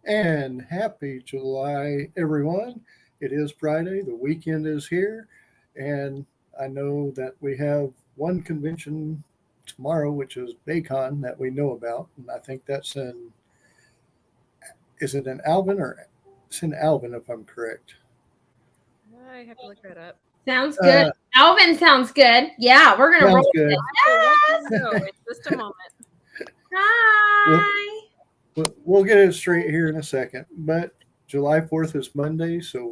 And happy July, everyone. It is Friday. The weekend is here. And I know that we have one convention tomorrow, which is Baycon, that we know about. And I think that's is it in Alvin or it's in Alvin, if I'm correct? I have to look that up. Sounds good. Alvin sounds good. Yeah, we're going to roll good. it. Yes. So it's just a moment. Hi. We'll get it straight here in a second. But July 4th is Monday, so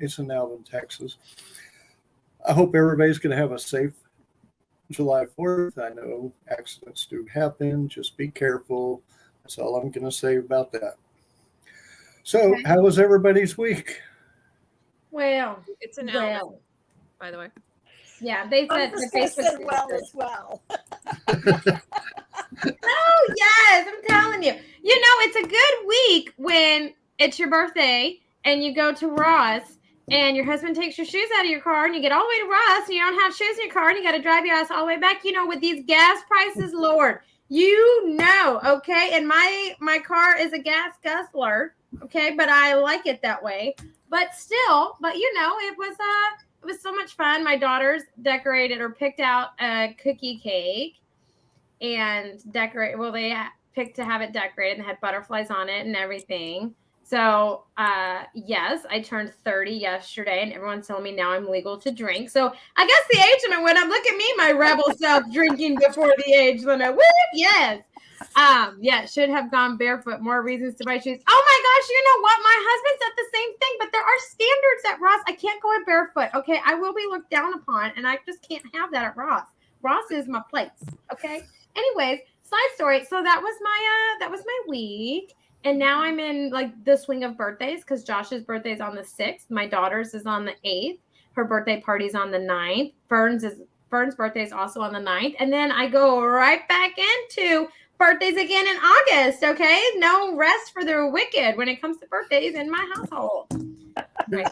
it's in Alvin, Texas. I hope everybody's going to have a safe July 4th. I know accidents do happen. Just be careful. That's all I'm going to say about that. So, How was everybody's week? Well, it's an Alvin, by the way. Yeah, they said the Facebook well as well. Oh, yes, I'm telling you. You know, it's a good week when it's your birthday and you go to Ross and your husband takes your shoes out of your car and you get all the way to Ross and you don't have shoes in your car and you got to drive your ass all the way back. You know, with these gas prices, Lord, okay? And my car is a gas guzzler, okay? But I like it that way. But still, it was so much fun. My daughters decorated or picked out a cookie cake and decorate. Well, they picked to have it decorated and had butterflies on it and everything. So, yes, I turned 30 yesterday and everyone's telling me now I'm legal to drink. So I guess the age I'm in, when I'm, look at me, my rebel self drinking before the age limit. Woo, yes. Should have gone barefoot. More reasons to buy shoes. Oh my gosh, you know what? My husband said the same thing, but there are standards at Ross. I can't go in barefoot. Okay, I will be looked down upon, and I just can't have that at Ross. Ross is my place. Okay. Anyways, side story. So that was my week, and now I'm in like the swing of birthdays because Josh's birthday is on the 6th. My daughter's is on the 8th. Her birthday party's on the 9th. Fern's birthday is also on the 9th, and then I go right back into birthdays again in August, okay? No rest for the wicked when it comes to birthdays in my household. Right.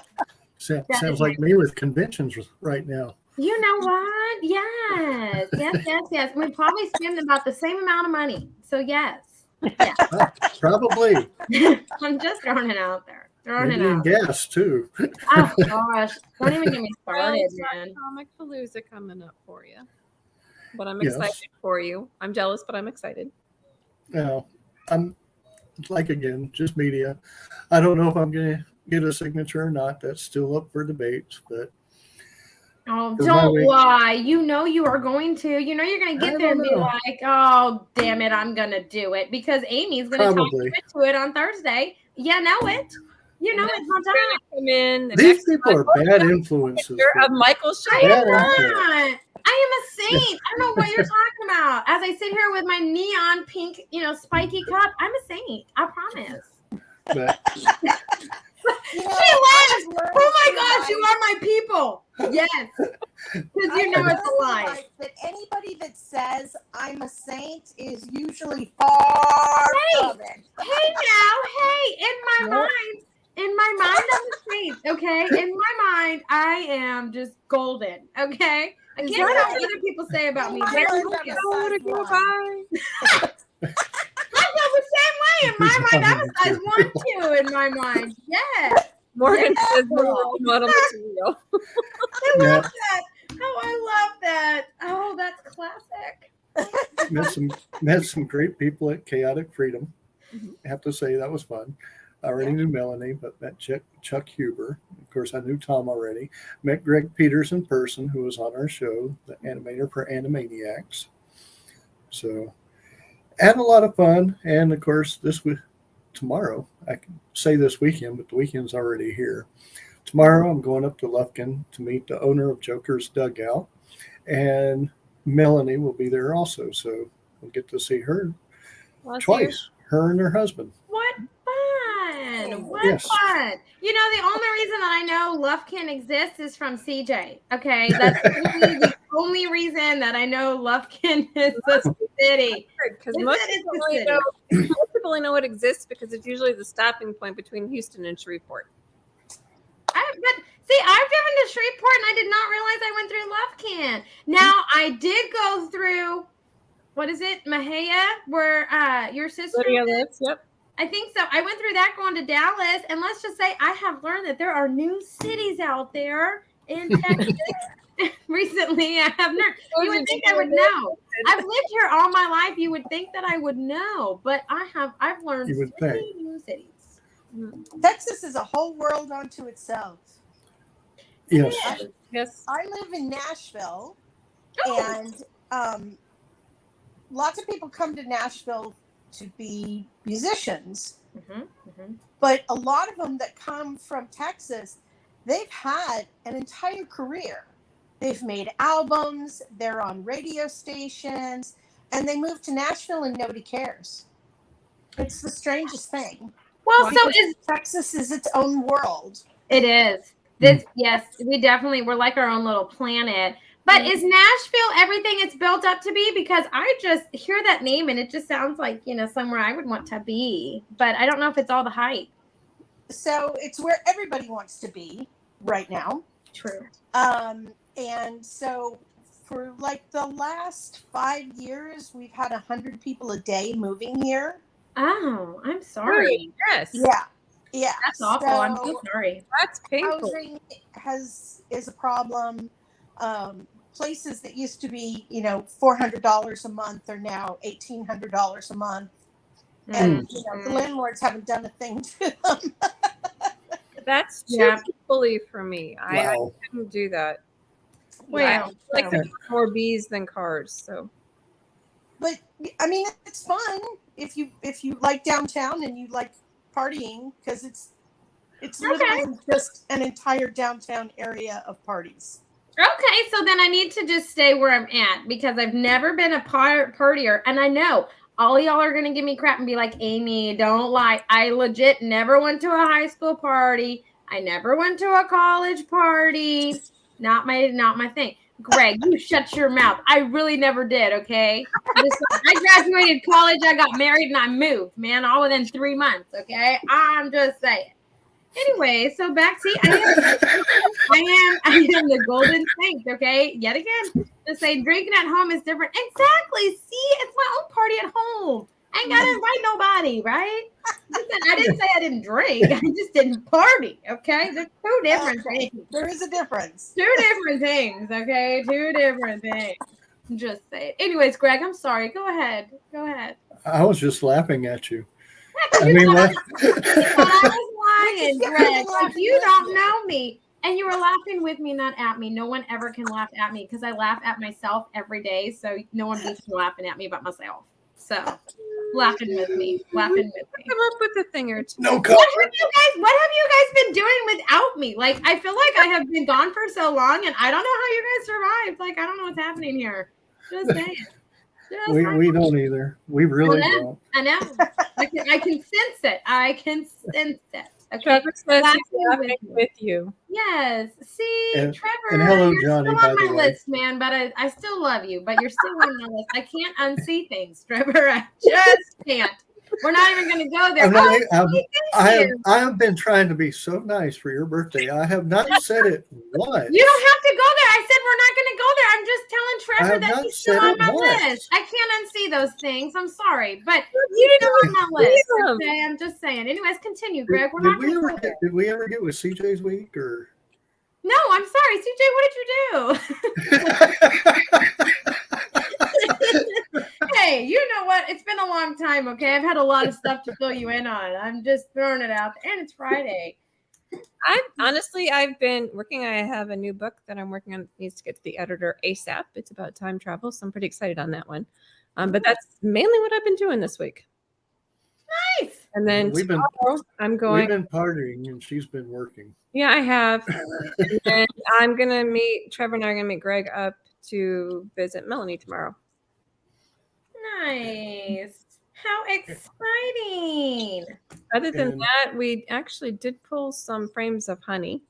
Sounds like me with conventions right now. You know what? Yes. We probably spend about the same amount of money. So, yes. Yeah. Probably. I'm just throwing it out there. And gas, too. Oh, gosh. Don't even get me started, man. Comic Palooza coming up for you. But I'm excited for you. I'm jealous, but I'm excited. I'm again, just media. I don't know if I'm going to get a signature or not. That's still up for debate. But don't lie. You know you are going to. You know you're going to get there and be like, oh, damn it, I'm going to do it. Because Amy's going to talk you into it on Thursday. You know it. You know it's on time. Come in. These people are bad influences. Of Michael I am a saint. I don't know what you're talking about. As I sit here with my neon pink, spiky cup, I'm a saint. I promise. She laughs. Oh my gosh, you are my people. Yes. Because you know it's a lie. That anybody that says I'm a saint is usually far from it. Hey now, in my mind, I'm a saint, okay? In my mind, I am just golden, okay? I can't tell what other people say about me. I feel the same way in my mind. I'm a size 1, 2 in my mind. Yes. Morgan says model material. I love that. Oh, I love that. Oh, that's classic. Met some great people at Chaotic Freedom. I have to say that was fun. I already knew Melanie, but met Chuck Huber. Of course, I knew Tom already. Met Greg Peters in person, who was on our show, the animator for Animaniacs. So, had a lot of fun. And of course, tomorrow, I can say this weekend, but the weekend's already here. Tomorrow, I'm going up to Lufkin to meet the owner of Joker's Dugout, and Melanie will be there also. So we'll get to see her Well, twice, her and her husband. What fun! What Yes. fun! You know, the only reason that I know Lufkin exists is from CJ. Okay, that's really the only reason that I know Lufkin is the city. Because Is most it? It's people the only city. most people only know it exists because it's usually the stopping point between Houston and Shreveport. But see, I've driven to Shreveport and I did not realize I went through Lufkin. Now I did go through, what is it, Mahia, where your sister Lydia lives. Yep. I think so. I went through that going to Dallas, and let's just say I have learned that there are new cities out there in Texas. Recently, I have learned. You would think I would know. I've lived here all my life. You would think that I would know, but I've learned You would so think. many new cities. Texas is a whole world unto itself. Yes. Yes. I live in Nashville, Oh. and lots of people come to Nashville to be musicians, but a lot of them that come from Texas, they've had an entire career. They've made albums, they're on radio stations, and they move to Nashville and nobody cares. It's the strangest thing. Well, so Texas is its own world. it is. Yes, we're like our own little planet. But is Nashville everything it's built up to be? Because I just hear that name and it just sounds like, somewhere I would want to be. But I don't know if it's all the hype. So it's where everybody wants to be right now. True. And so for like the last 5 years, we've had 100 people a day moving here. Oh, I'm sorry. Yes. Yeah. That's awful. I'm so sorry. That's painful. Housing is a problem. Places that used to be, $400 a month are now $1,800 a month. And the landlords haven't done a thing to them. That's too fully for me. I Wow. couldn't do that. Well, I like more bees than cars. So, But I mean, it's fun if you like downtown and you like partying, because it's literally just an entire downtown area of parties. Okay, so then I need to just stay where I'm at because I've never been a partier, and I know all y'all are gonna give me crap and be like, Amy, don't lie. I legit never went to a high school party. I never went to a college party. Not my thing. Greg, you shut your mouth. I really never did. Okay, I graduated college, I got married, and I moved. Man, all within 3 months. Okay, I'm just saying. Anyway, so back to I am the golden saint, okay? Yet again, to say drinking at home is different. Exactly. See, it's my own party at home. I ain't gotta invite nobody, right? Listen, I didn't say I didn't drink. I just didn't party, okay? There's two different things. There is a difference. Two different things, okay? Two different things. Just say it. Anyways, Greg, I'm sorry. Go ahead. I was just laughing at you. I mean, I was lying, Greg. Like, you don't know me. And you were laughing with me, not at me. No one ever can laugh at me because I laugh at myself every day. So no one beats me laughing at me but myself. So laughing with me. Come up with a thing or two. No What comment. have you guys been doing without me? Like, I feel like I have been gone for so long and I don't know how you guys survived. Like, I don't know what's happening here. Just saying. We don't either. We really don't. I know. I can sense it. Okay. Trevor says Laughing he's laughing with you. Yes. See, And- Trevor, and hello, you're Johnny, still by on the my way. list, man, but I still love you, but you're still on my list. I can't unsee things, Trevor. I just can't. We're not even going to go there. I have been trying to be so nice for your birthday. I have not said it once. You don't have to go there. I said we're not going to go there. I'm just telling Trevor that he's still on my list. I can't unsee those things. I'm sorry, but he's still on my list. Okay, I'm just saying. Anyways, continue, Greg. We're not going to go there. Did we ever get with CJ's week or? No, I'm sorry, CJ. What did you do? Hey, you know what? It's been a long time, okay? I've had a lot of stuff to fill you in on. I'm just throwing it out there. And it's Friday. I've been working. I have a new book that I'm working on. It needs to get to the editor ASAP. It's about time travel, so I'm pretty excited on that one. But that's mainly what I've been doing this week. Nice. And then We've been I'm going. We've been partying, and she's been working. Yeah, I have. And then I'm gonna meet Trevor and I are gonna meet Greg up to visit Melanie tomorrow. Nice. How exciting. Other than And- that, we actually did pull some frames of honey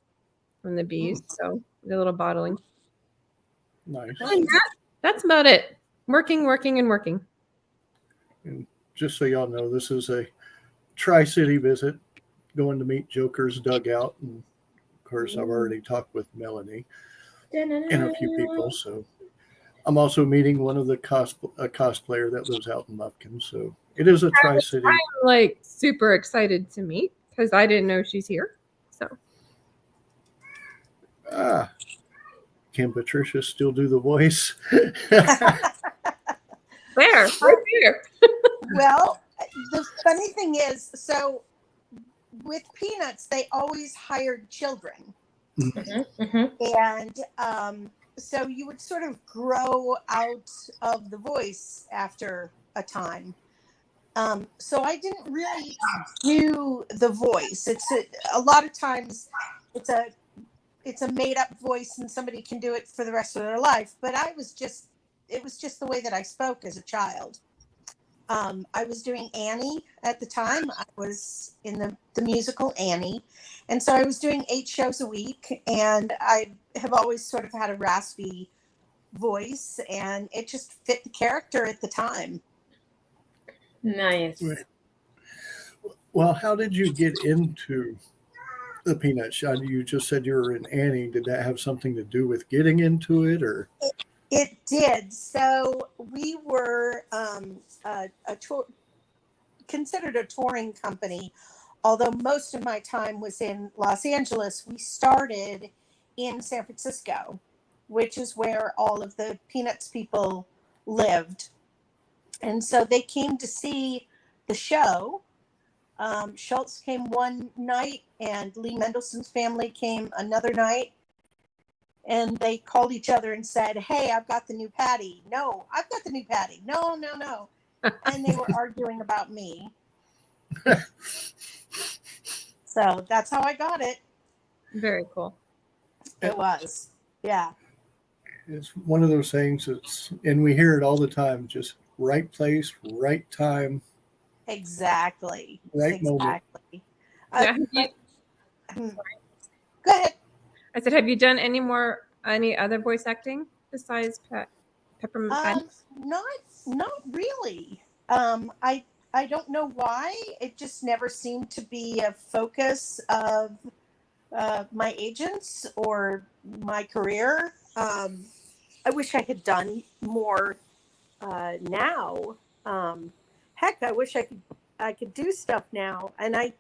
from the bees, so the little bottling. Nice. And that's about it. Working. And just so y'all know, this is a Tri-City visit, going to meet Joker's dugout. And of course, I've already talked with Melanie and a few people. So I'm also meeting one of the a cosplayer that lives out in Lufkin. So it is a Tri-City. I'm like super excited to meet because I didn't know she's here. So Can Patricia still do the voice? right there. Well, the funny thing is, so with Peanuts, they always hired children. And so you would sort of grow out of the voice after a time. So I didn't really do the voice. It's a lot of times it's a made up voice and somebody can do it for the rest of their life. But it was just the way that I spoke as a child. I was doing Annie at the time. I was in the musical Annie. And so I was doing 8 shows a week, and I have always sort of had a raspy voice, and it just fit the character at the time. Nice. Well, how did you get into the Peanut Show? You just said you were in Annie. Did that have something to do with getting into it, or? It did. So we were considered a touring company, although most of my time was in Los Angeles. We started in San Francisco, which is where all of the Peanuts people lived. And so they came to see the show. Schultz came one night, and Lee Mendelssohn's family came another night. And they called each other and said, "Hey, I've got the new Patti." "No, I've got the new Patti." "No, no, no." And they were arguing about me. So that's how I got it. Very cool. It was. Yeah. It's one of those things and we hear it all the time, just right place, right time. Exactly. Right moment. Exactly. Yeah, Go ahead. I said, have you done any other voice acting besides Peppermint Patti? Not really. I don't know why. It just never seemed to be a focus of my agents or my career. I wish I had done more now. Heck, I wish I could do stuff now. And I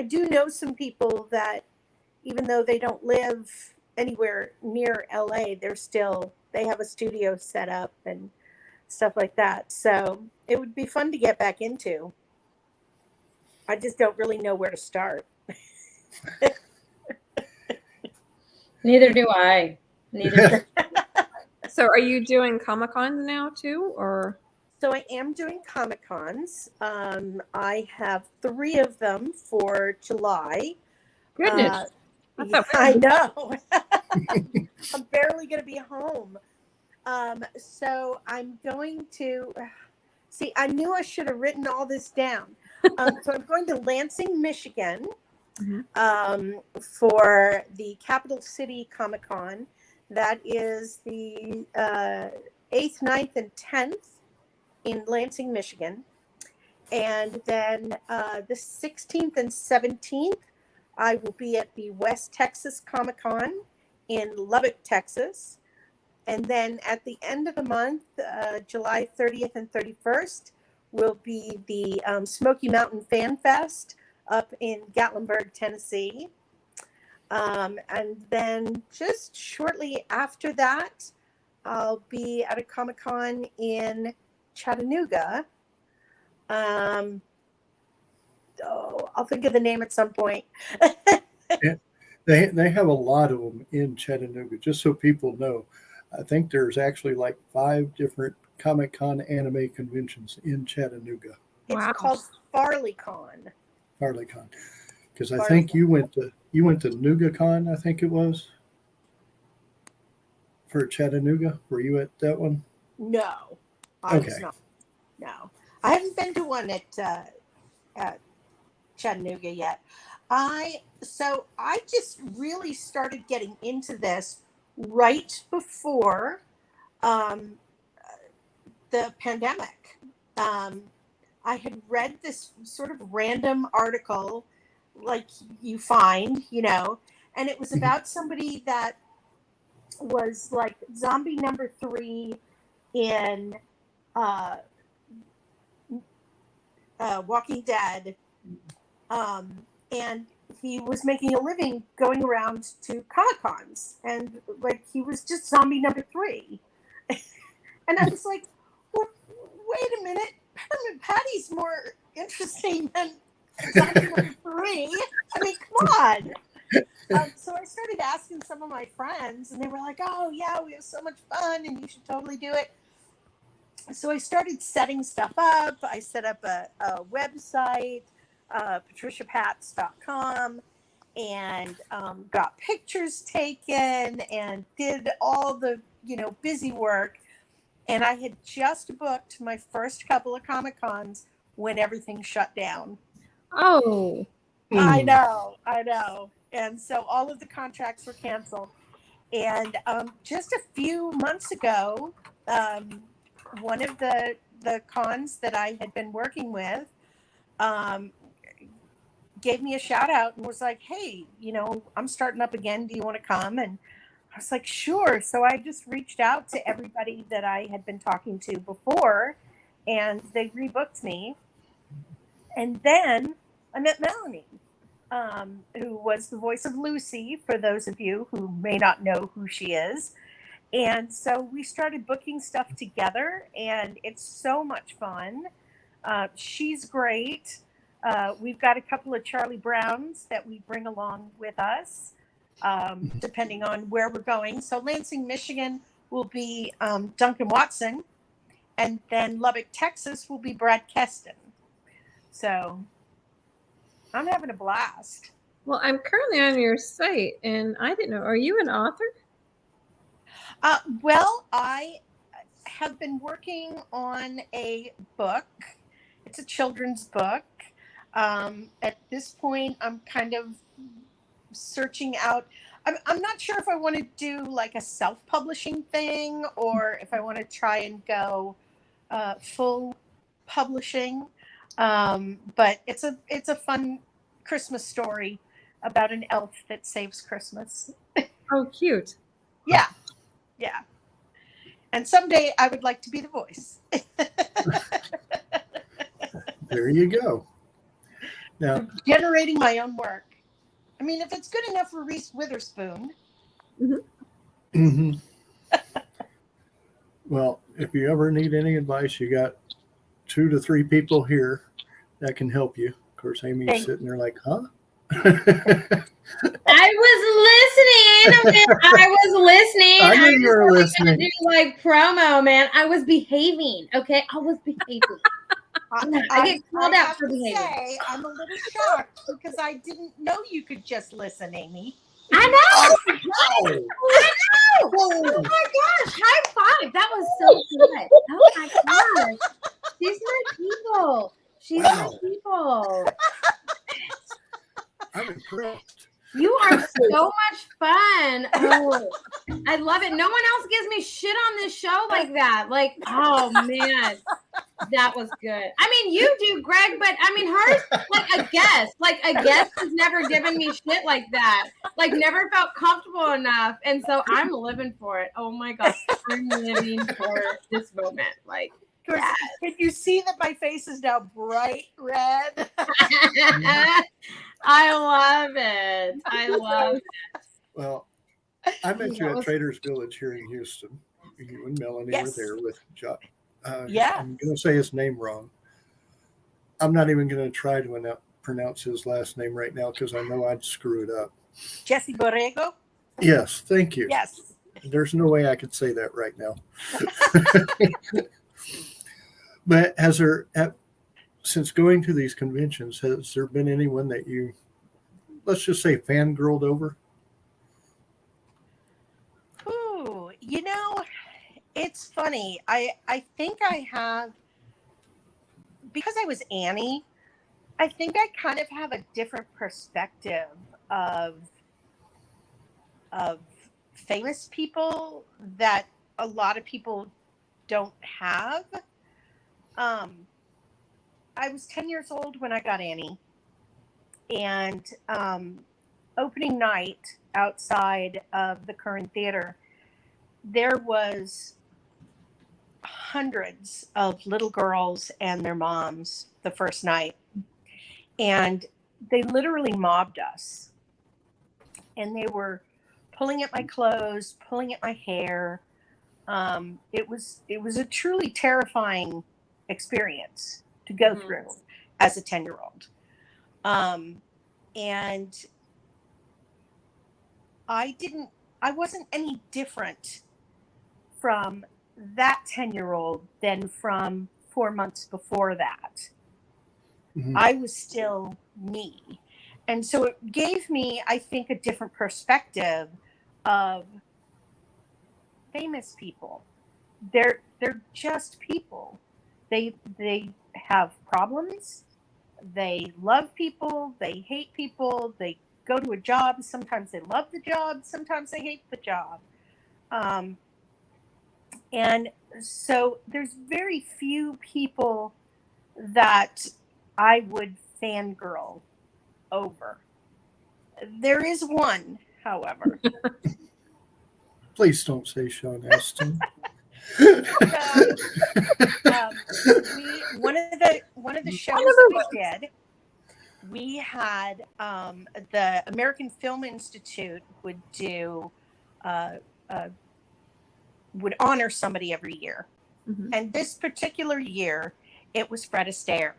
do know some people that, even though they don't live anywhere near LA, they have a studio set up and stuff like that. So it would be fun to get back into. I just don't really know where to start. Neither do I. So are you doing Comic-Cons now too, or? So I am doing Comic-Cons. I have 3 of them for July. Goodness. I know. I'm barely going to be home. So I'm going to see. I knew I should have written all this down. So I'm going to Lansing, Michigan, for the Capital City Comic Con. That is the 8th, 9th, and 10th in Lansing, Michigan. And then the 16th and 17th, I will be at the West Texas Comic Con in Lubbock, Texas. And then at the end of the month, July 30th and 31st, will be the Smoky Mountain Fan Fest up in Gatlinburg, Tennessee. And then just shortly after that, I'll be at a Comic Con in Chattanooga. I'll think of the name at some point. They have a lot of them in Chattanooga, just so people know. I think there's actually like 5 different Comic-Con anime conventions in Chattanooga, It's Wow. called FarleyCon. FarleyCon. Because I think you went to NugaCon, I think it was, for Chattanooga. Were you at that one? No, I was Okay. not. No, I haven't been to one at Chattanooga yet. So I just really started getting into this right before the pandemic. I had read this sort of random article, like you find, and it was about somebody that was like zombie number 3 in Walking Dead, and he was making a living going around to Comic Cons, and like he was just zombie number 3, and I was like, well, wait a minute, Peppermint Patty's more interesting than zombie number 3. I mean, come on. So I started asking some of my friends, and they were like, oh yeah, we have so much fun, and you should totally do it. So I started setting stuff up. I set up a website, patriciapatts.com, and got pictures taken and did all the, busy work. And I had just booked my first couple of Comic Cons when everything shut down. Oh. I know. And so all of the contracts were canceled. And just a few months ago, one of the cons that I had been working with gave me a shout out and was like, hey, I'm starting up again. Do you want to come? And I was like, sure. So I just reached out to everybody that I had been talking to before, and they rebooked me. And then I met Melanie, who was the voice of Lucy, for those of you who may not know who she is. And so we started booking stuff together, and it's so much fun. She's great. We've got a couple of Charlie Browns that we bring along with us, depending on where we're going. So Lansing, Michigan will be Duncan Watson, and then Lubbock, Texas will be Brad Keston. So I'm having a blast. Well, I'm currently on your site, and I didn't know. Are you an author? Well, I have been working on a book. It's a children's book. At this point, I'm kind of searching out. I'm not sure if I want to do like a self-publishing thing or if I want to try and go full publishing. But it's a fun Christmas story about an elf that saves Christmas. Oh, cute. Yeah. And someday I would like to be the voice. There you go. Now, Generating my own work. I mean, if it's good enough for Reese Witherspoon. mm-hmm. Well, if you ever need any advice, you got 2 to 3 people here that can help you. Of course, Amy's sitting there like, huh? I was listening. I knew you were listening. Do like promo, man. I was behaving. Okay, I was behaving. I get called out for behaving. I'm a little shocked because I didn't know you could just listen, Amy. I know. Oh, I know. Oh my gosh! High five. That was so good. Oh my gosh! She's my people. I'm impressed. You are so much fun. Oh, I love it. No one else gives me shit on this show like that. Like, oh man, that was good. I mean, you do, Greg, but I mean, hers like a guest has never given me shit like that. Like, never felt comfortable enough, and so I'm living for it. Oh my gosh, I'm living for this moment. Like, yes. Can you see that my face is now bright red? I love it. Well, I met you at Traders Village here in Houston. You and Melanie were there with John. Yeah. I'm going to say his name wrong. I'm not even going to try to pronounce his last name right now because I know I'd screw it up. Jesse Borrego? Yes, thank you. Yes. There's no way I could say that right now. But since going to these conventions, has there been anyone that you, let's just say, fangirled over? Ooh, it's funny. I think I have, because I was Annie, I think I kind of have a different perspective of famous people that a lot of people don't have. I was 10 years old when I got Annie, and opening night outside of the Curran Theater, there was hundreds of little girls and their moms the first night, and they literally mobbed us, and they were pulling at my clothes, pulling at my hair. It was a truly terrifying experience to go through as a 10-year-old. And I wasn't any different from that 10-year-old than from 4 months before that. Mm-hmm. I was still me. And so it gave me, I think, a different perspective of famous people. They're just people. They have problems. They love people. They hate people. They go to a job. Sometimes they love the job. Sometimes they hate the job. And so there's very few people that I would fangirl over. There is one, however. Please don't say Sean Astin. One of the shows that we did, we had the American Film Institute would honor somebody every year. Mm-hmm. And this particular year, it was Fred Astaire.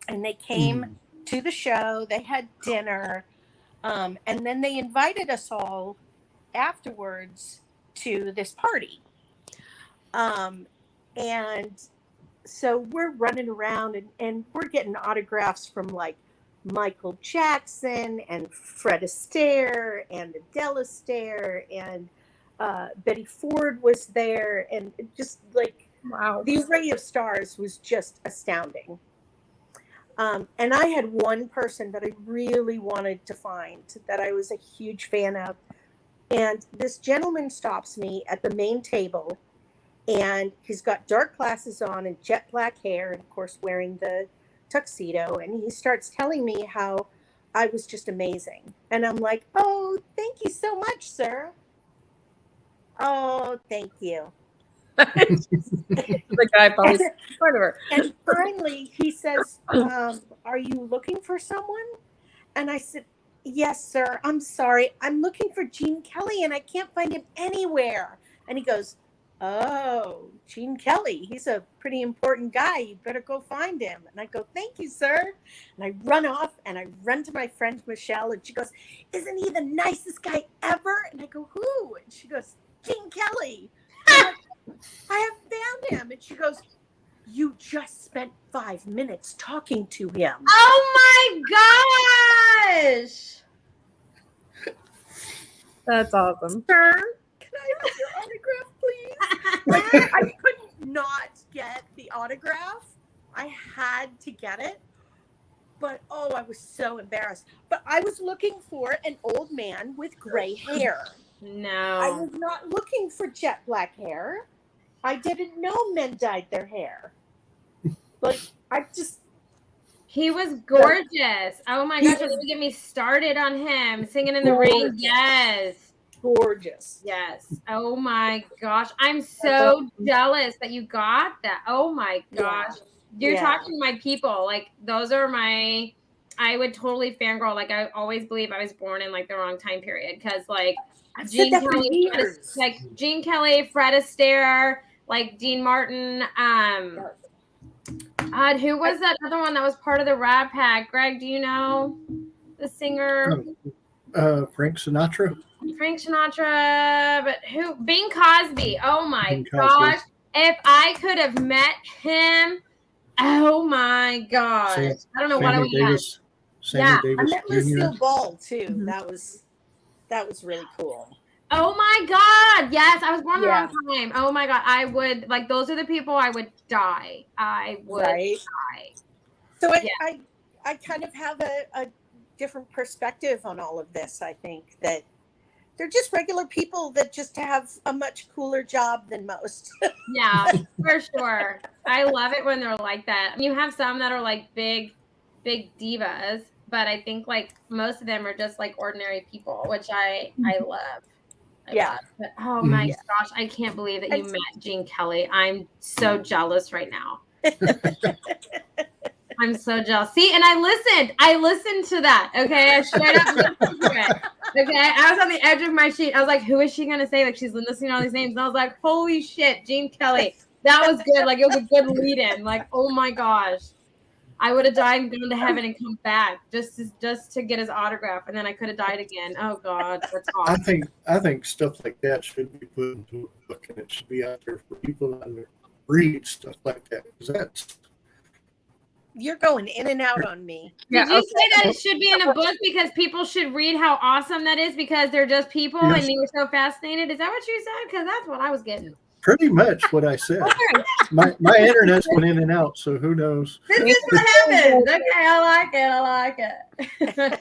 And they came to the show, they had dinner, and then they invited us all afterwards to this party. And so we're running around and we're getting autographs from like Michael Jackson and Fred Astaire and Adele Astaire, and Betty Ford was there, and just like, wow, the array of stars was just astounding. And I had one person that I really wanted to find, that I was a huge fan of. And this gentleman stops me at the main table, and he's got dark glasses on and jet black hair, and of course wearing the tuxedo. And he starts telling me how I was just amazing. And I'm like, oh, thank you so much, sir. Oh, thank you. The guy probably in front of her. And finally he says, are you looking for someone? And I said, yes, sir. I'm sorry. I'm looking for Gene Kelly and I can't find him anywhere. And he goes, oh, Gene Kelly. He's a pretty important guy. You better go find him. And I go, thank you, sir. And I run off and I run to my friend Michelle, and she goes, isn't he the nicest guy ever? And I go, who? And she goes, Gene Kelly. I have found him. And she goes, you just spent 5 minutes talking to him. Oh my gosh. That's awesome. Sir, can I have your autograph, please? I couldn't not get the autograph. I had to get it. But, oh, I was so embarrassed. But I was looking for an old man with gray hair. No. I was not looking for jet black hair. I didn't know men dyed their hair. Like, he was gorgeous. Oh my gosh, don't get me started on him. Singing in the Rain. Yes. Gorgeous. Yes. Oh my gosh. I'm so jealous that you got that. Oh my gosh. You're talking to my people. Like, those are I would totally fangirl. Like, I always believe I was born in like the wrong time period. Cause like Gene Kelly, Fred Astaire, like Dean Martin, who was that other one that was part of the Rat Pack? Greg, do you know the singer? Frank Sinatra. Frank Sinatra, but who? Bing Cosby. Oh my gosh. If I could have met him, oh my gosh. I don't know what I would have done. Sammy Yeah, I Davis met Jr. Lucille Ball too. Mhm. That was really cool. Oh my God. Yes, I was born the Yeah. wrong time. Oh my God. I would, like, those are the people I would die. I would Right. die. So Yeah. I kind of have a different perspective on all of this. I think that they're just regular people that just have a much cooler job than most. Yeah, for sure. I love it when they're like that. You have some that are like big divas, but I think like most of them are just like ordinary people, which I love. I love. But, oh my Mhm. gosh, I can't believe that you met Gene Kelly. I'm so jealous right now. I'm so jealous. See, and I listened to that. Okay, I straight up listened to it. Okay, I was on the edge of my seat. I was like, who is she gonna say? Like, she's listening to all these names, and I was like, holy shit, Gene Kelly. That was good. Like, it was a good lead-in. Like, oh my gosh, I would have died and gone to heaven and come back just to get his autograph, and then I could have died again. Oh God, that's I awesome. think stuff like that should be put into a book, and it should be out there for people to read stuff like that. Because that's You're going in and out on me. Did you say that it should be in a book because people should read how awesome that is because they're just people and you were so fascinated? Is that what you said? Because that's what I was getting. pretty much what I said. My internet's went in and out, so who knows? This is what happens. Okay, I like it.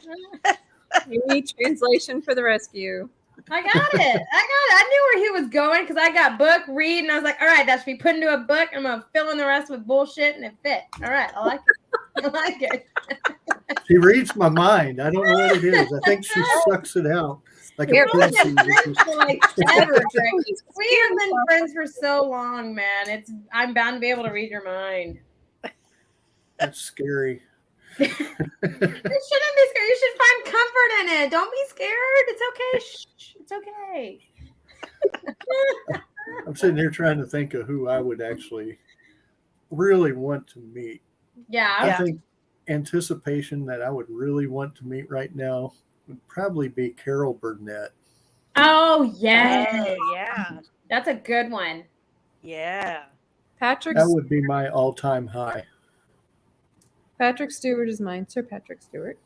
You need translation for the rescue. I got it. I knew where he was going because I got book, read, and I was like, all right, that should be put into a book. I'm going to fill in the rest with bullshit, and it fit. All right, I like it. I like it. She reads my mind. I don't know what it is. I think she sucks it out like a pussy. Like ever, Greg. We have been friends for so long, man. I'm bound to be able to read your mind. That's scary. You shouldn't be scared. You should find comfort in it. Don't be scared. It's okay. Shh. It's okay. I'm sitting here trying to think of who I would actually really want to meet. Yeah. I think anticipation that I would really want to meet right now would probably be Carol Burnett. Oh, yeah. Yeah. That's a good one. Yeah. Patrick That would be my all-time high. Patrick Stewart is mine. Sir Patrick Stewart.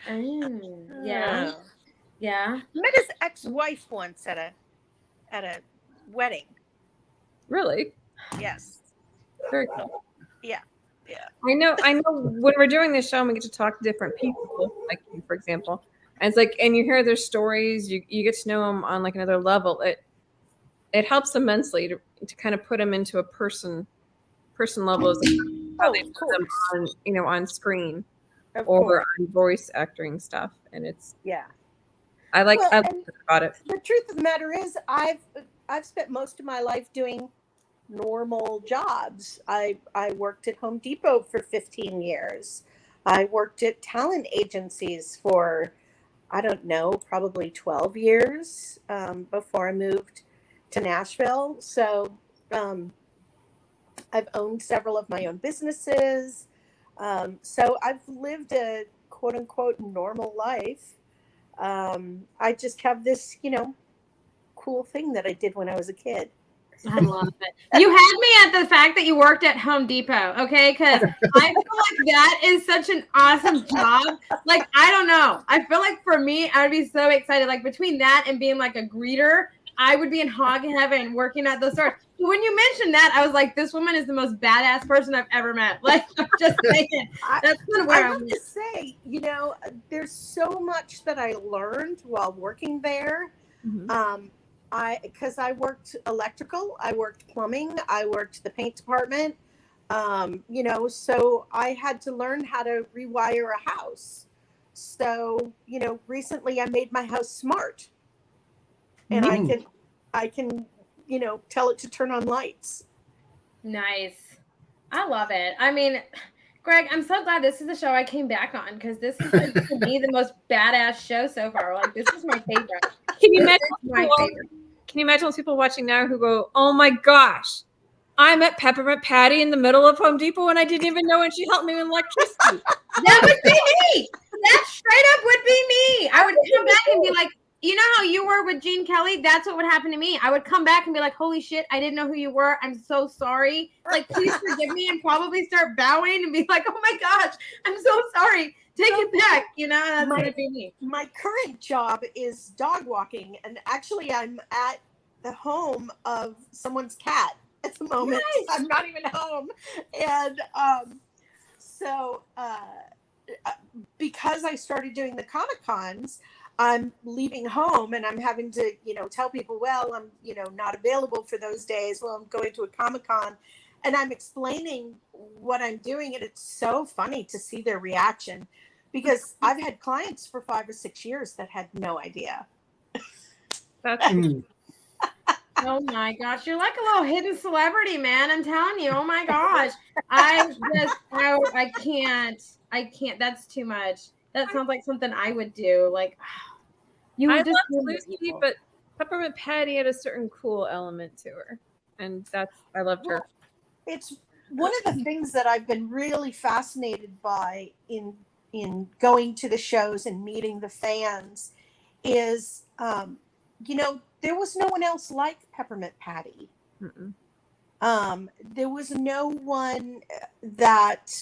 Yeah. Yeah. Met his ex-wife once at a wedding. Really? Yes. Very cool. Yeah. I know when we're doing this show and we get to talk to different people, like you, for example, and it's like, and you hear their stories, you get to know them on like another level. It helps immensely to kind of put them into a person level as how they put them on, on screen or on voice acting stuff. And it's, I like about it. The truth of the matter is I've spent most of my life doing normal jobs. I worked at Home Depot for 15 years. I worked at talent agencies for, I don't know, probably 12 years before I moved to Nashville. So I've owned several of my own businesses. So I've lived a quote unquote normal life. I just have this, cool thing that I did when I was a kid. I love it. You had me at the fact that you worked at Home Depot, okay? Because I feel like that is such an awesome job. Like, I don't know. I feel like for me, I would be so excited. Like, between that and being like a greeter, I would be in hog heaven working at those stores. When you mentioned that, I was like, this woman is the most badass person I've ever met. Like, I'm just saying. That's kind of where I have to say, there's so much that I learned while working there. Mm-hmm. Because I worked electrical, I worked plumbing, I worked the paint department, so I had to learn how to rewire a house. So, recently I made my house smart, and I can, tell it to turn on lights. Nice. I love it. I mean, Greg, I'm so glad this is the show I came back on because this is like, to me the most badass show so far. Like, this is my favorite. Can you imagine those people watching now who go, "Oh my gosh, I met Peppermint Patti in the middle of Home Depot and I didn't even know, and she helped me with electricity." That would be me. That straight up would be me. I would come back and be like, you know how you were with Gene Kelly? That's what would happen to me. I would come back and be like, holy shit, I didn't know who you were. I'm so sorry. Like, please forgive me, and probably start bowing and be like, oh my gosh, I'm so sorry. Take it back. You know, that's what it'd be me. My current job is dog walking, and actually I'm at the home of someone's cat at the moment. Nice. I'm not even home. And so because I started doing the Comic-Cons, I'm leaving home and I'm having to, tell people, well, I'm, not available for those days. Well, I'm going to a Comic-Con, and I'm explaining what I'm doing. And it's so funny to see their reaction, because I've had clients for 5 or 6 years that had no idea. That's Oh my gosh, you're like a little hidden celebrity, man. I'm telling you. Oh my gosh. I can't. That's too much. That sounds like something I would do. Like, you would I just love Lucy, but Peppermint Patty had a certain cool element to her, and I loved her. It's one of the things that I've been really fascinated by in going to the shows and meeting the fans is, there was no one else like Peppermint Patty. There was no one that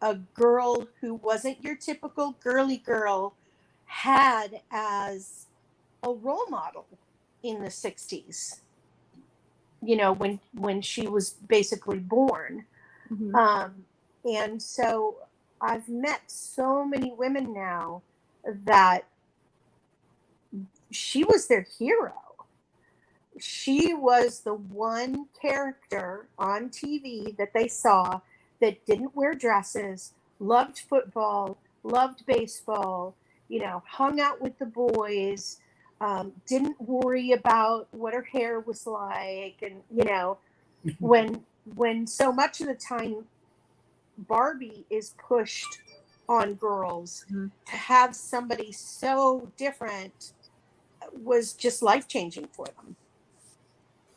a girl who wasn't your typical girly girl had as a role model in the 60s, when she was basically born. And so I've met so many women now that she was their hero. She was the one character on TV that they saw that didn't wear dresses, loved football, loved baseball, hung out with the boys, didn't worry about what her hair was like. And, when so much of the time Barbie is pushed on girls, to have somebody so different was just life-changing for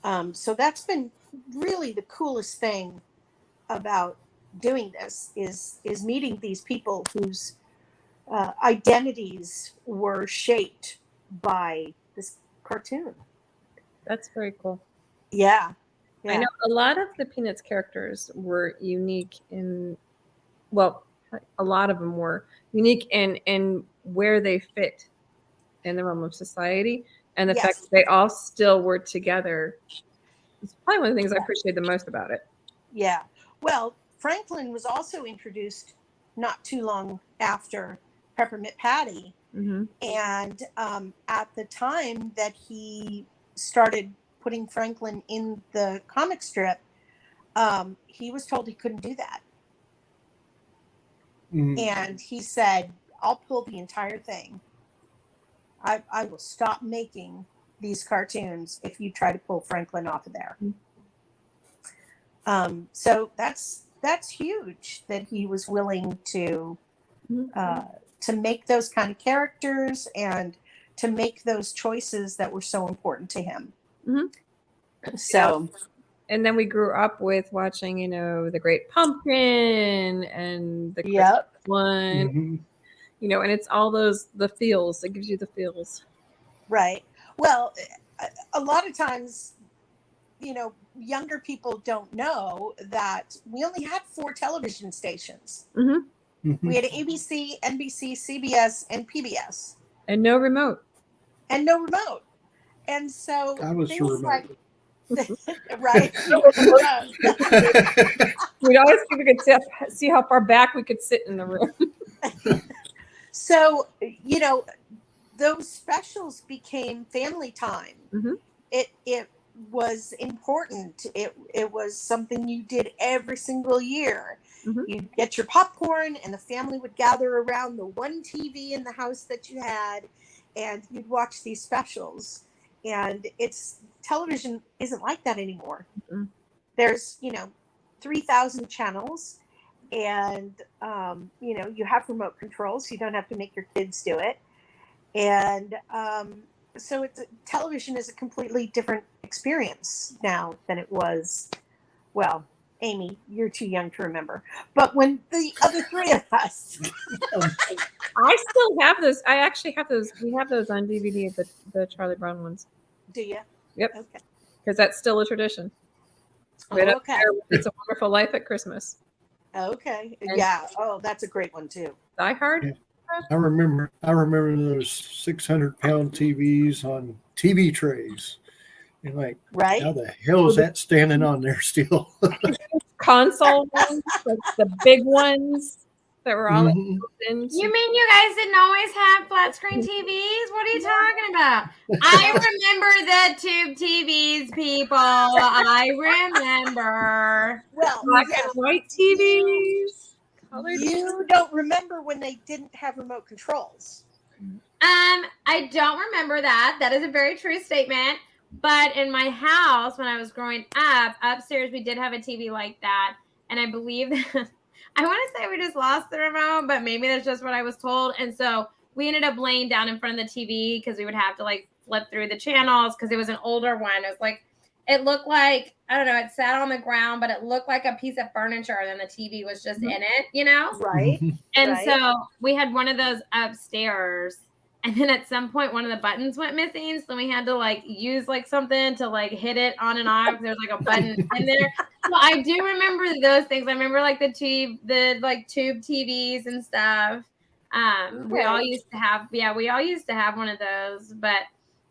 them. So that's been really the coolest thing about doing this is meeting these people whose identities were shaped by this cartoon. That's very cool. Yeah. I know a lot of the Peanuts characters were unique a lot of them were unique in where they fit in the realm of society, and the fact that they all still were together is probably one of the things I appreciate the most about it. Yeah. Well, Franklin was also introduced not too long after Peppermint Patty. And at the time that he started putting Franklin in the comic strip, he was told he couldn't do that. And he said, I'll pull the entire thing. I will stop making these cartoons if you try to pull Franklin off of there. So that's huge that he was willing to make those kind of characters and to make those choices that were so important to him. So, and then we grew up with watching, The Great Pumpkin and the Christmas one, and it's all the feels. It gives you the feels. Right. Well, a lot of times, younger people don't know that we only had 4 television stations. We had ABC, NBC, CBS, and PBS. And no remote. And so I was things remote. Right. We'd always see if we could see how far back we could sit in the room. So, those specials became family time. It was important. It was something you did every single year. You'd get your popcorn and the family would gather around the one TV in the house that you had, and you'd watch these specials. And television isn't like that anymore. There's, 3,000 channels, and, you have remote controls, so you don't have to make your kids do it. And so television is a completely different experience now than it was, Amy, you're too young to remember. But when the other three of us, I still have those. I actually have those. We have those on DVD, the Charlie Brown ones. do you? Yep. Okay. Because that's still a tradition. Oh, Right up okay. there with It's a Wonderful Life at Christmas. Okay. And- Yeah. Oh, that's a great one too. Die Hard. I remember those 600-pound TVs on TV trays. And like, Right? how the hell is that standing on there still? Console ones, like the big ones that were all Mhm. into. You mean you guys didn't always have flat screen TVs? What are you talking about? I remember the tube TVs, people. I remember. Well, black yes, and white TVs? Colored you don't remember when they didn't have remote controls. I don't remember that. That is a very true statement. But in my house, when I was growing up, upstairs we did have a TV like that, and I believe that I want to say we just lost the remote, but maybe that's just what I was told. And so we ended up laying down in front of the TV because we would have to like flip through the channels because it was an older one. It was like it looked like I don't know. It sat on the ground, but it looked like a piece of furniture, and then the TV was just in it, you know. Right. And Right. so we had one of those upstairs. And then at some point, one of the buttons went missing. So we had to like use like something to like hit it on and off. There's like a button in there. So I do remember those things. I remember like the like tube TVs and stuff. We all used to have, we all used to have one of those. But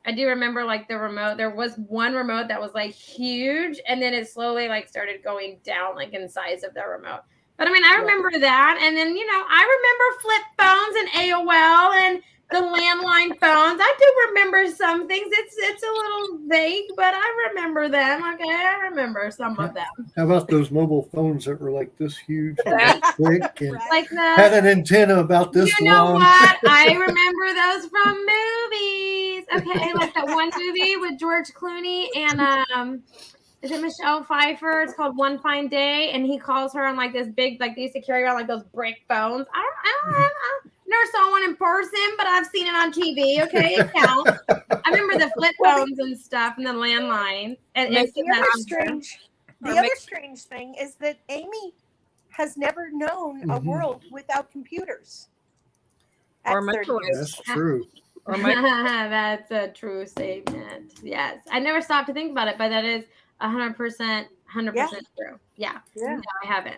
I do remember like the remote. There was one remote that was like huge, and then it slowly like started going down like in size of the remote. But I mean, I remember that. And then, you know, I remember flip phones and AOL and the landline phones. I do remember some things. It's a little vague, but I remember them. Okay, I remember some of them. How about those mobile phones that were like this huge and thick and Like had the an antenna about this you know long? what? I remember those from movies. Okay, like that one movie with George Clooney and is it Michelle Pfeiffer? It's called One Fine Day, and he calls her on like this big, like they used to carry around like those brick phones. I never saw one in person, but I've seen it on TV. Okay, it counts. I remember the flip phones and stuff, and the landline. And The other strange thing is that Amy has never known a world without computers. Or At 30 microwaves. years. That's true. Or my That's a true statement. Yes, I never stopped to think about it, but that is 100%, 100% true. Yeah, Yeah. no, I haven't.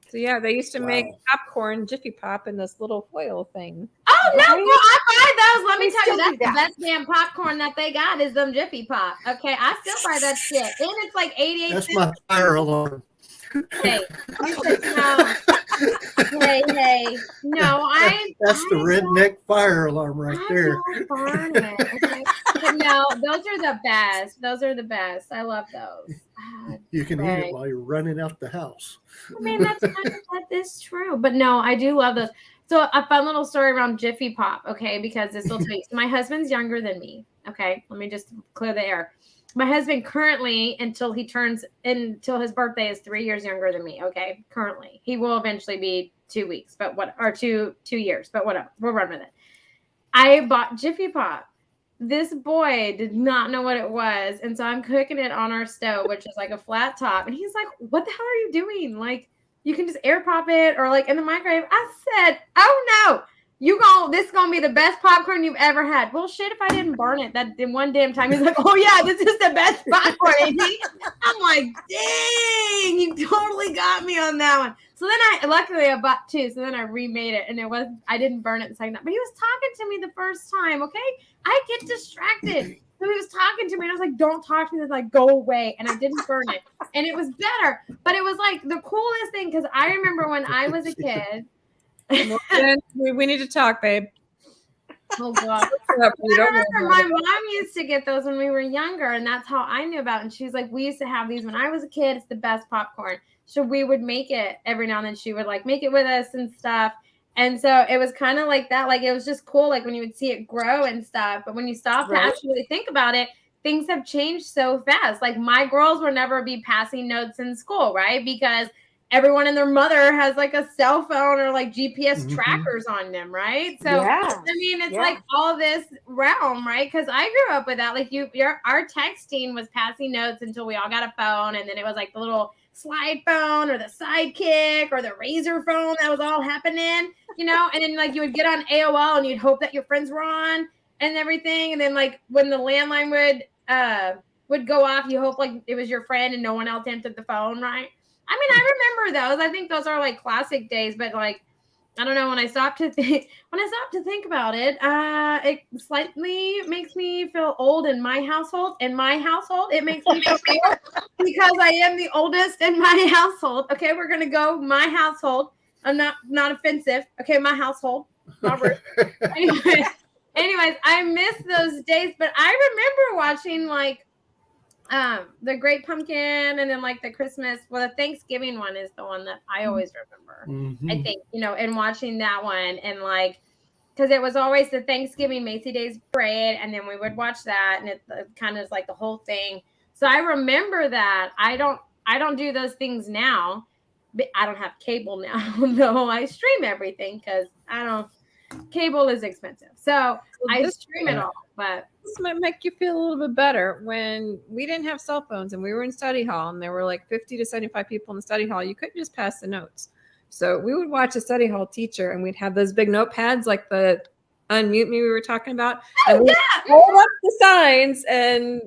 So yeah, they used to make Wow. popcorn, Jiffy Pop, in this little foil thing. Oh no, Right? girl, I buy those. Let me We tell you, still that's do the that. best damn popcorn that they got is them Jiffy Pop. Okay, I still buy that shit, and it's like 88 That's cents. my fire alarm. Hey, hey, no, That's the redneck fire alarm right I there. don't burn it. Okay? But no, those are the best. Those are the best. I love those. You can eat Right. it while you're running out the house. I mean, that is true. But no, I do love those. So a fun little story around Jiffy Pop, okay? Because this will tell you. So my husband's younger than me. Okay, let me just clear the air. My husband currently, until his birthday, is 3 years younger than me. Okay, currently he will eventually be 2 weeks, but what? Or 2 years, but whatever. We'll run with it. I bought Jiffy Pop. This boy did not know what it was, and so I'm cooking it on our stove, which is like a flat top, and he's like, "What the hell are you doing? Like, you can just air pop it or like in the microwave." I said, "Oh no, this is gonna be the best popcorn you've ever had." Well, shit, if I didn't burn it that one damn time, he's like, "Oh yeah, this is the best popcorn." I'm like, "Dang, you totally got me on that one." So then luckily I bought two, so then I remade it, and I didn't burn it the second time. But he was talking to me the first time, okay? I get distracted. So he was talking to me, and I was like, "Don't talk to me." He's like, "Go away." And I didn't burn it. And it was better. But it was like the coolest thing, because I remember when I was a kid. we need to talk, babe. Oh God. I remember my mom used to get those when we were younger, and that's how I knew about it. And she was like, "We used to have these when I was a kid. It's the best popcorn." So we would make it every now and then. She would like make it with us and stuff. And so it was kind of like that. Like it was just cool, like when you would see it grow and stuff. But when you stop to actually think about it, things have changed so fast. Like my girls will never be passing notes in school, right? Because everyone and their mother has like a cell phone or like GPS trackers on them, right? So I mean, it's like all this realm, right? Because I grew up with that. Like our texting was passing notes until we all got a phone, and then it was like the little slide phone or the sidekick or the razor phone that was all happening, and then like you would get on AOL and you'd hope that your friends were on and everything. And then like when the landline would go off, you hope like it was your friend and no one else answered the phone, right? I mean, I remember those. I think those are like classic days, but like I don't know. When I stop to think about it, it slightly makes me feel old in my household. In my household, it makes me feel because I am the oldest in my household. Okay, we're gonna go my household. I'm not offensive. Okay, my household. Not rude. Anyways, I miss those days, but I remember watching like the Great Pumpkin and then like the Christmas. Well, the Thanksgiving one is the one that I always remember. Mm-hmm. I think, and watching that one and like, because it was always the Thanksgiving Macy Day's Parade, and then we would watch that, and it kind of is like the whole thing. So I remember that. I don't do those things now. But I don't have cable now, though. I stream everything because cable is expensive. So I stream it all. But this might make you feel a little bit better. When we didn't have cell phones and we were in study hall and there were like 50 to 75 people in the study hall, you couldn't just pass the notes. So we would watch a study hall teacher and we'd have those big notepads like the unmute me we were talking about. And we'd hold up the signs and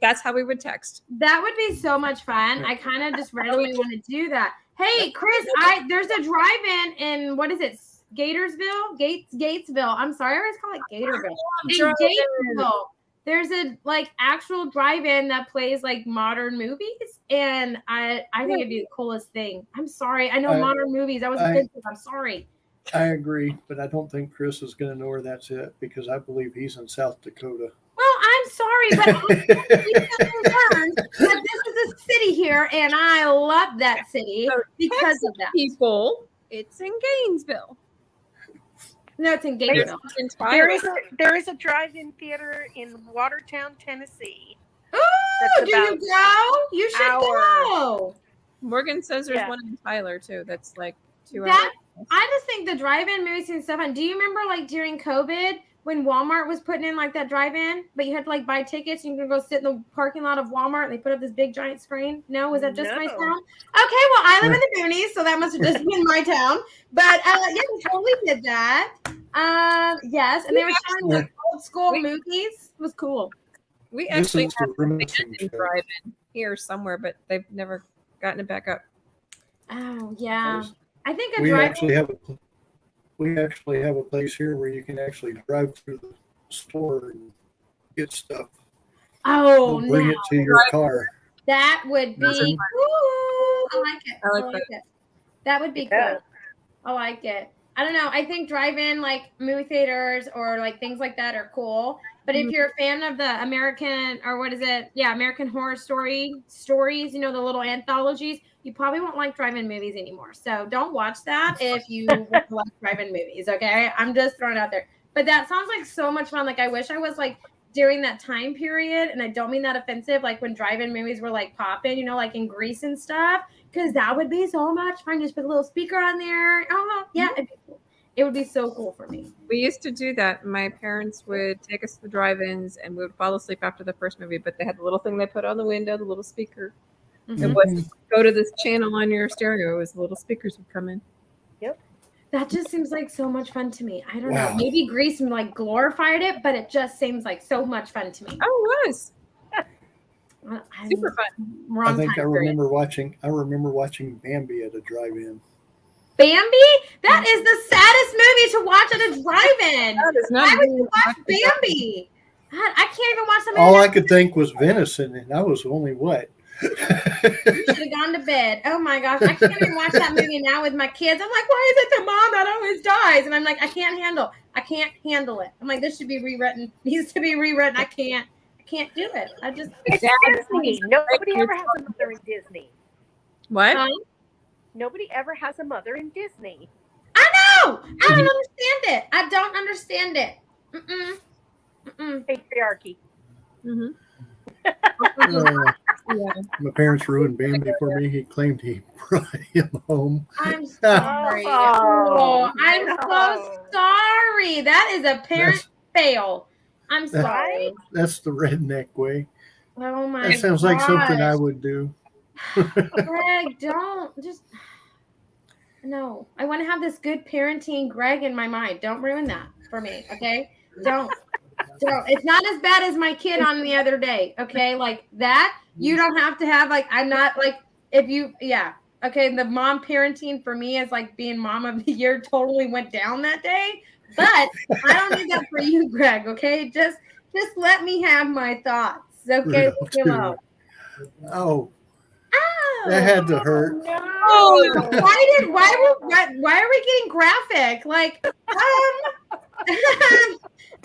that's how we would text. That would be so much fun. I kind of just really want to do that. Hey, Chris, there's a drive-in in, what is it? Gatesville. I'm sorry, I always call it Gatorville. In Gatesville, there's a like actual drive-in that plays like modern movies, and I think it'd be the coolest thing. I'm sorry, I know modern movies. I was offensive. I'm sorry. I agree, but I don't think Chris is going to know where that's at because I believe he's in South Dakota. Well, I'm sorry, but learned that this is a city here, and I love that city because of that. People, it's in Gainesville. No, it's in Gainesville. There is a drive-in theater in Watertown, Tennessee. Oh, do you go? You should go. Morgan says there's one in Tyler too. That's like 2 hours. I just think the drive-in movies and stuff. And do you remember like during COVID when Walmart was putting in like that drive-in, but you had to like buy tickets and you could go sit in the parking lot of Walmart and they put up this big giant screen? No, was that just my town? Okay, well I live in the boonies, so that must have just been my town. But yeah, we totally did that. Yes, and they were showing like old school movies. It was cool. We actually have a drive-in here somewhere, but they've never gotten it back up. Oh yeah, I think we actually have a place here where you can actually drive through the store and get stuff. Oh, they'll bring it to your car. That would be. Ooh, I like it. I like it. That would be cool. I like it. I don't know. I think drive-in like movie theaters or like things like that are cool. But if you're a fan of the American or what is it? Yeah, American Horror Stories, the little anthologies, you probably won't like drive-in movies anymore. So don't watch that if you like drive-in movies, okay? I'm just throwing it out there. But that sounds like so much fun. Like I wish I was like during that time period, and I don't mean that offensive, like when drive-in movies were like popping, like in Greece and stuff, because that would be so much fun. Just put a little speaker on there. Oh, yeah, it'd be cool. It would be so cool for me. We used to do that. My parents would take us to the drive-ins and we would fall asleep after the first movie, but they had the little thing they put on the window, the little speaker. Mm-hmm. It wasn't go to this channel on your stereo. It was the little speakers would come in. Yep. That just seems like so much fun to me. I don't know. Maybe Grease like glorified it, but it just seems like so much fun to me. Oh, it was. Super fun. I remember watching Bambi at a drive-in. Bambi? That is the saddest movie to watch at a drive-in. Why would you watch Bambi? God, I can't even watch something. All I could think was venison, and I was only what? You should have gone to bed. Oh my gosh, I can't even watch that movie now with my kids. I'm like, why is it the mom that always dies? And I'm like, I can't handle it. I'm like, this should be rewritten. Needs to be rewritten. I can't do it. It's Disney. Nobody ever has a mother in Disney. What? Nobody ever has a mother in Disney. I know. I don't understand it. Patriarchy. Mm-hmm. My parents ruined Bambi for me. He claimed he brought him home. I'm sorry. I'm so sorry. That is a parent fail. I'm sorry. That's the redneck way. Oh my! That sounds like something I would do. Greg, don't just. No, I want to have this good parenting Greg in my mind. Don't ruin that for me, okay? Don't. It's not as bad as my kid on the other day, okay? Like that, you don't have to have, like, I'm not, like, if you, yeah. Okay, the mom parenting for me is like being mom of the year totally went down that day. But I don't need that for you, Greg, okay? Just let me have my thoughts, okay? Oh, that had to hurt. Oh, why are we getting graphic? Like,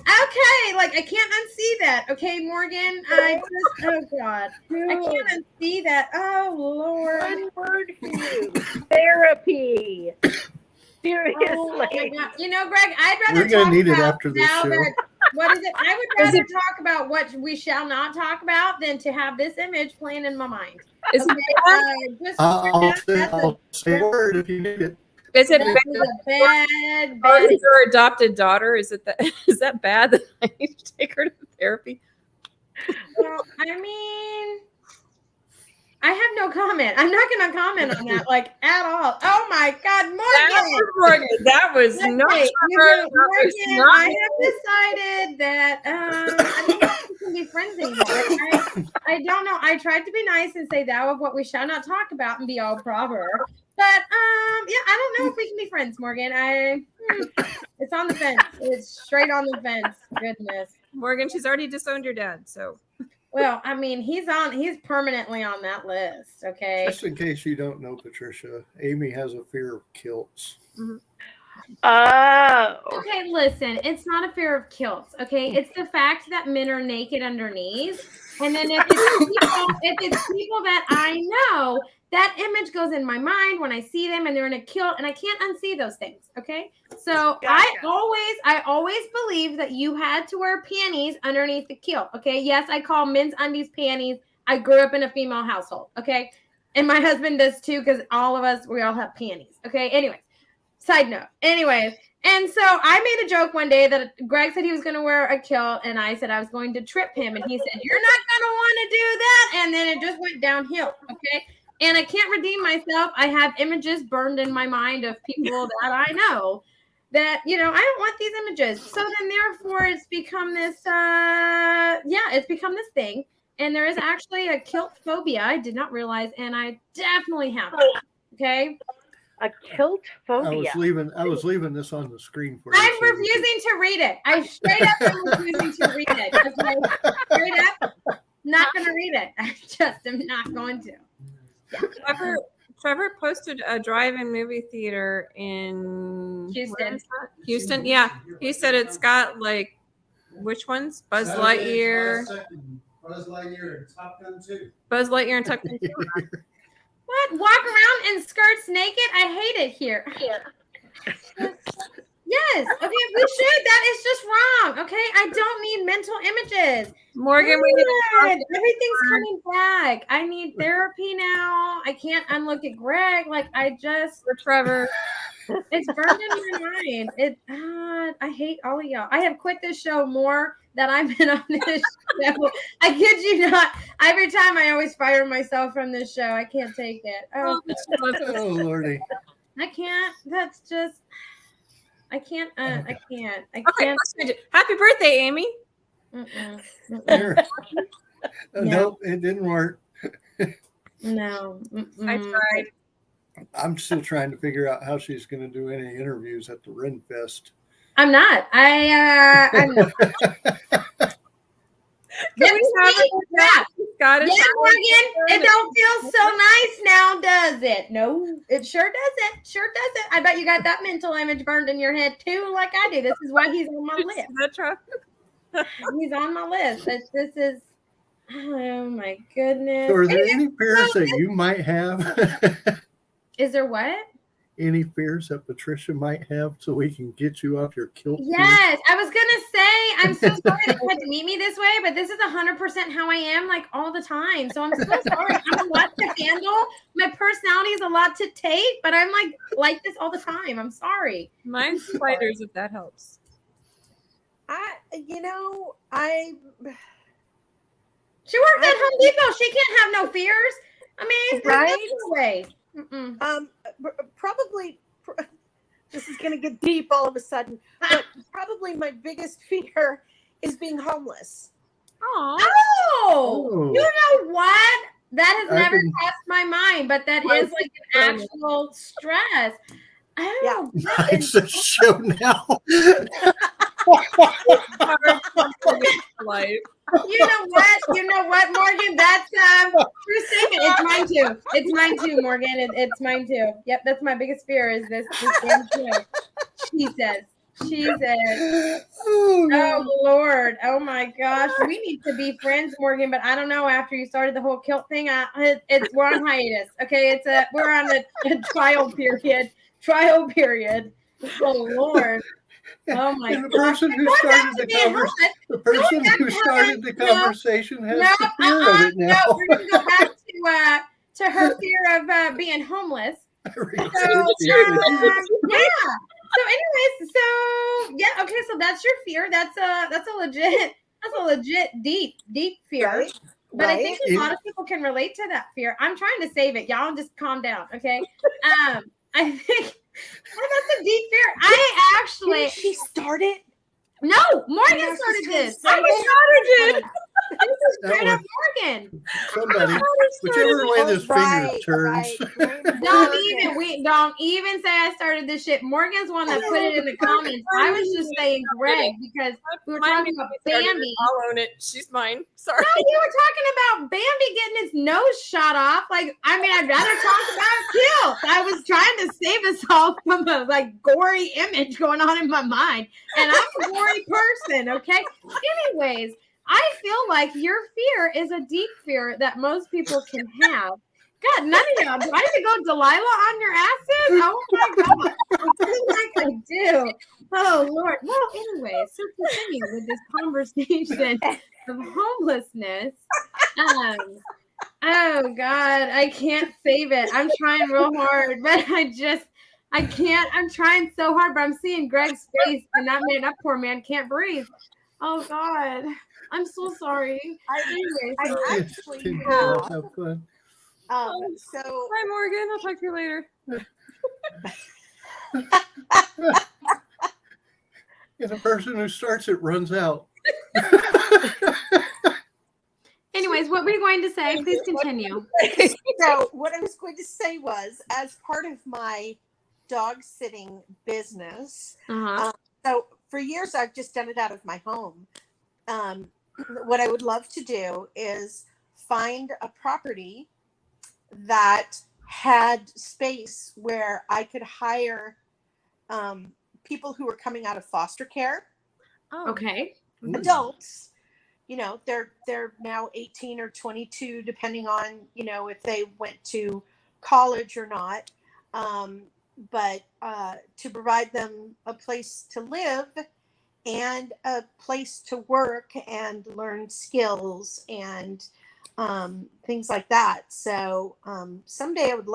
okay, like I can't unsee that. Okay, Morgan, oh God, I can't unsee that. Oh Lord. One word for you. Therapy. Seriously. Oh, my God. You know, Greg, I'd rather We're gonna talk need it about after this now show. that what is it? I would rather talk about what we shall not talk about than to have this image playing in my mind. Is Okay, I'll say a word if you need it. Is it This is a bad. Or is her adopted daughter? Is that bad that I need to take her to therapy? Well, I mean, I have no comment. I'm not going to comment on that, like, at all. Oh my God, Morgan! That was not Morgan, her. I have decided that I don't know if we can be friends anymore. I don't know. I tried to be nice and say that of what we shall not talk about and be all proper. But yeah, I don't know if we can be friends, Morgan. It's on the fence. It's straight on the fence. Goodness. Morgan, she's already disowned your dad, so. Well, I mean, he's permanently on that list, okay? Just in case you don't know, Patricia, Amy has a fear of kilts. Mm-hmm. Oh. Okay, listen, it's not a fear of kilts, okay? It's the fact that men are naked underneath. And then if it's people that I know, that image goes in my mind when I see them and they're in a kilt, and I can't unsee those things, okay? So Gotcha. I always believed that you had to wear panties underneath the kilt, okay? Yes, I call men's undies panties. I grew up in a female household, okay? And my husband does too, because we all have panties, okay? Anyways, side note. Anyways, and so I made a joke one day that Greg said he was going to wear a kilt, and I said I was going to trip him, and he said, "You're not going to want to do that," and then it just went downhill, okay? And I can't redeem myself. I have images burned in my mind of people that I know that, I don't want these images. So then therefore it's become this, it's become this thing. And there is actually a kilt phobia. I did not realize, and I definitely have it. Okay. A kilt phobia. I was leaving this on the screen for you. I'm refusing to read it. I straight up am refusing to read it. Okay? Straight up, not going to read it. I just am not going to. Trevor posted a drive-in movie theater in Houston. Houston, yeah. He said it's got like which ones? Buzz Lightyear. Buzz Lightyear and Top Gun 2. Buzz Lightyear and Top Gun 2. What? Walk around in skirts naked? I hate it here. Yes. Okay, we should. That is just wrong. Okay, I don't need mental images. Morgan, everything's coming back. I need therapy now. I can't unlook at Greg. Like for Trevor. It's burned in my mind. I hate all of y'all. I have quit this show more than I've been on this show. I kid you not. Every time I always fire myself from this show. I can't take it. Oh Lordy. I can't. That's just. I can't. I can't. Okay, happy birthday, Amy. Nope, it didn't work. No. I tried. I'm still trying to figure out how she's going to do any interviews at the Ren Fest. I'm not. I'm not. Morgan, it don't feel so nice now, does it? No, it sure doesn't. Sure doesn't. I bet you got that mental image burned in your head too, like I do. This is why he's on my list. He's on my list. This is. Oh my goodness. So are there any fears that you might have? Is there what? Any fears that Patricia might have so we can get you off your kilt? Yes, I was gonna say I'm so sorry that you had to meet me this way, but this is 100% how I am, like all the time. So I'm so sorry. I'm a lot to handle. My personality is a lot to take, but I'm like this all the time. I'm sorry. Mine's spiders, if that helps. She works at Home Depot. She can't have no fears. I mean, Right? there's no way. Mm-mm. Probably, this is going to get deep all of a sudden, but probably my biggest fear is being homeless. Aw. Oh, you know what? That has I've never been- crossed my mind, but that is like an actual stress. Oh, It's a show now. Life. you know what? You know what, Morgan? That's true statement. It's mine too. It's mine too, Morgan. It's mine too. Yep, that's my biggest fear is this damn show. She says. She says. Oh Lord! Oh my gosh! We need to be friends, Morgan. But I don't know. After you started the whole kilt thing, we're on hiatus. Okay, we're on a trial period. Trial period. Oh Lord! Oh my And the gosh! person who started the conversation has the fear of it now. No, we're gonna go back to her fear of being homeless. So, yeah. So, anyways, okay. So that's your fear. That's a legit deep fear. Right. But I think a lot of people can relate to that fear. I'm trying to save it. Y'all just calm down, okay? I think that's a deep fear. I actually Didn't she started? no, Morgan started this. I started it. This is That straight up was- Morgan. Somebody, whichever way this finger turns. Don't even say I started this shit. Morgan's one that put it in the comments. I was just saying Greg because we were talking about Bambi. I'll own it. She's mine. Sorry. No, you were talking about Bambi getting his nose shot off. Like, I mean, I'd rather talk about kill. I was trying to save us all from a gory image going on in my mind. And I'm a gory person, okay? Anyways, I feel like your fear is a deep fear that most people can have. God, none of y'all. Do I need to go Delilah on your asses? Oh my God. I feel like I do. Oh Lord. Well, anyways, so continue with this conversation of homelessness. Oh God, I can't save it. I'm trying real hard, but I can't. I'm trying so hard, but I'm seeing Greg's face, and that poor man can't breathe. Oh God. I'm so sorry. I actually Have have. fun. So Bye, Morgan. I'll talk to you later. And the person who starts it runs out. Anyways, what were you going to say? Please continue. So what I was going to say was, as part of my dog sitting business, so for years I've just done it out of my home. What I would love to do is find a property that had space where I could hire people who were coming out of foster care. Okay. Adults, they're now 18 or 22, depending on, if they went to college or not. But to provide them a place to live and a place to work and learn skills and things like that. So someday I would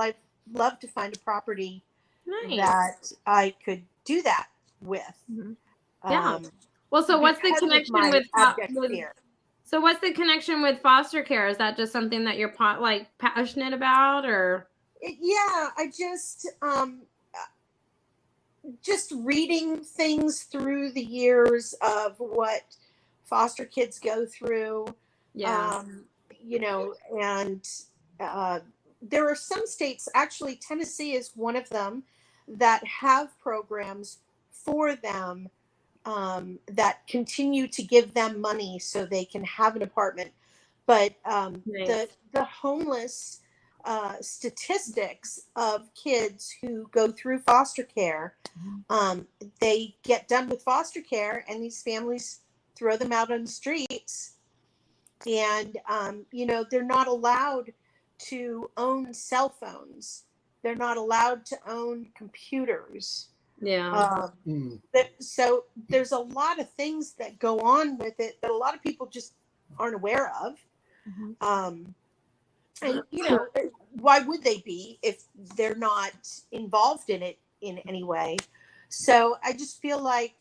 love to find a property that I could do that with. Yeah. Well, so what's the connection with so what's the connection with foster care? Is that just something that you're passionate about, or? Yeah, I just reading things through the years of what foster kids go through. Yeah. And there are some states, actually Tennessee is one of them, that have programs for them that continue to give them money so they can have an apartment. But Nice. the homeless statistics of kids who go through foster care, they get done with foster care and these families throw them out on the streets. And, they're not allowed to own cell phones. They're not allowed to own computers. Yeah. So there's a lot of things that go on with it that a lot of people just aren't aware of. And, why would they be if they're not involved in it in any way? So I just feel like,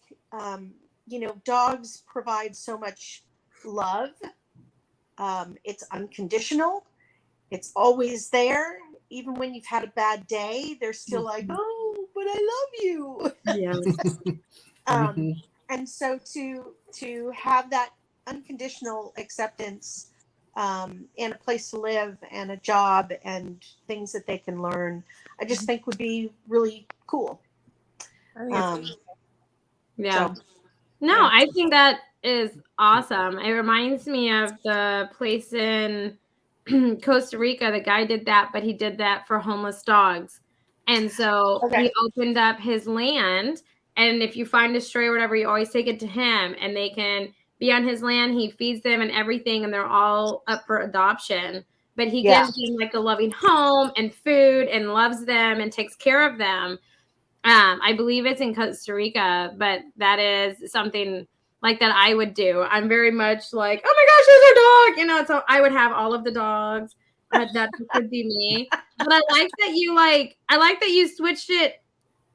dogs provide so much love. It's unconditional. It's always there. Even when you've had a bad day, they're still like, oh, but I love you. Yes. And so to have that unconditional acceptance, and a place to live and a job and things that they can learn, I just think would be really cool. Yeah. So, No, yeah. I think that is awesome. It reminds me of the place in Costa Rica. The guy did that, but he did that for homeless dogs. And so he opened up his land. And if you find a stray or whatever, you always take it to him and they can be on his land. He feeds them and everything, and they're all up for adoption. But he gives them like a loving home and food and loves them and takes care of them. I believe it's in Costa Rica, but that is something like that I would do. I'm very much like, oh my gosh, there's our dog, you know. So I would have all of the dogs. That would be me. But I like that you switched it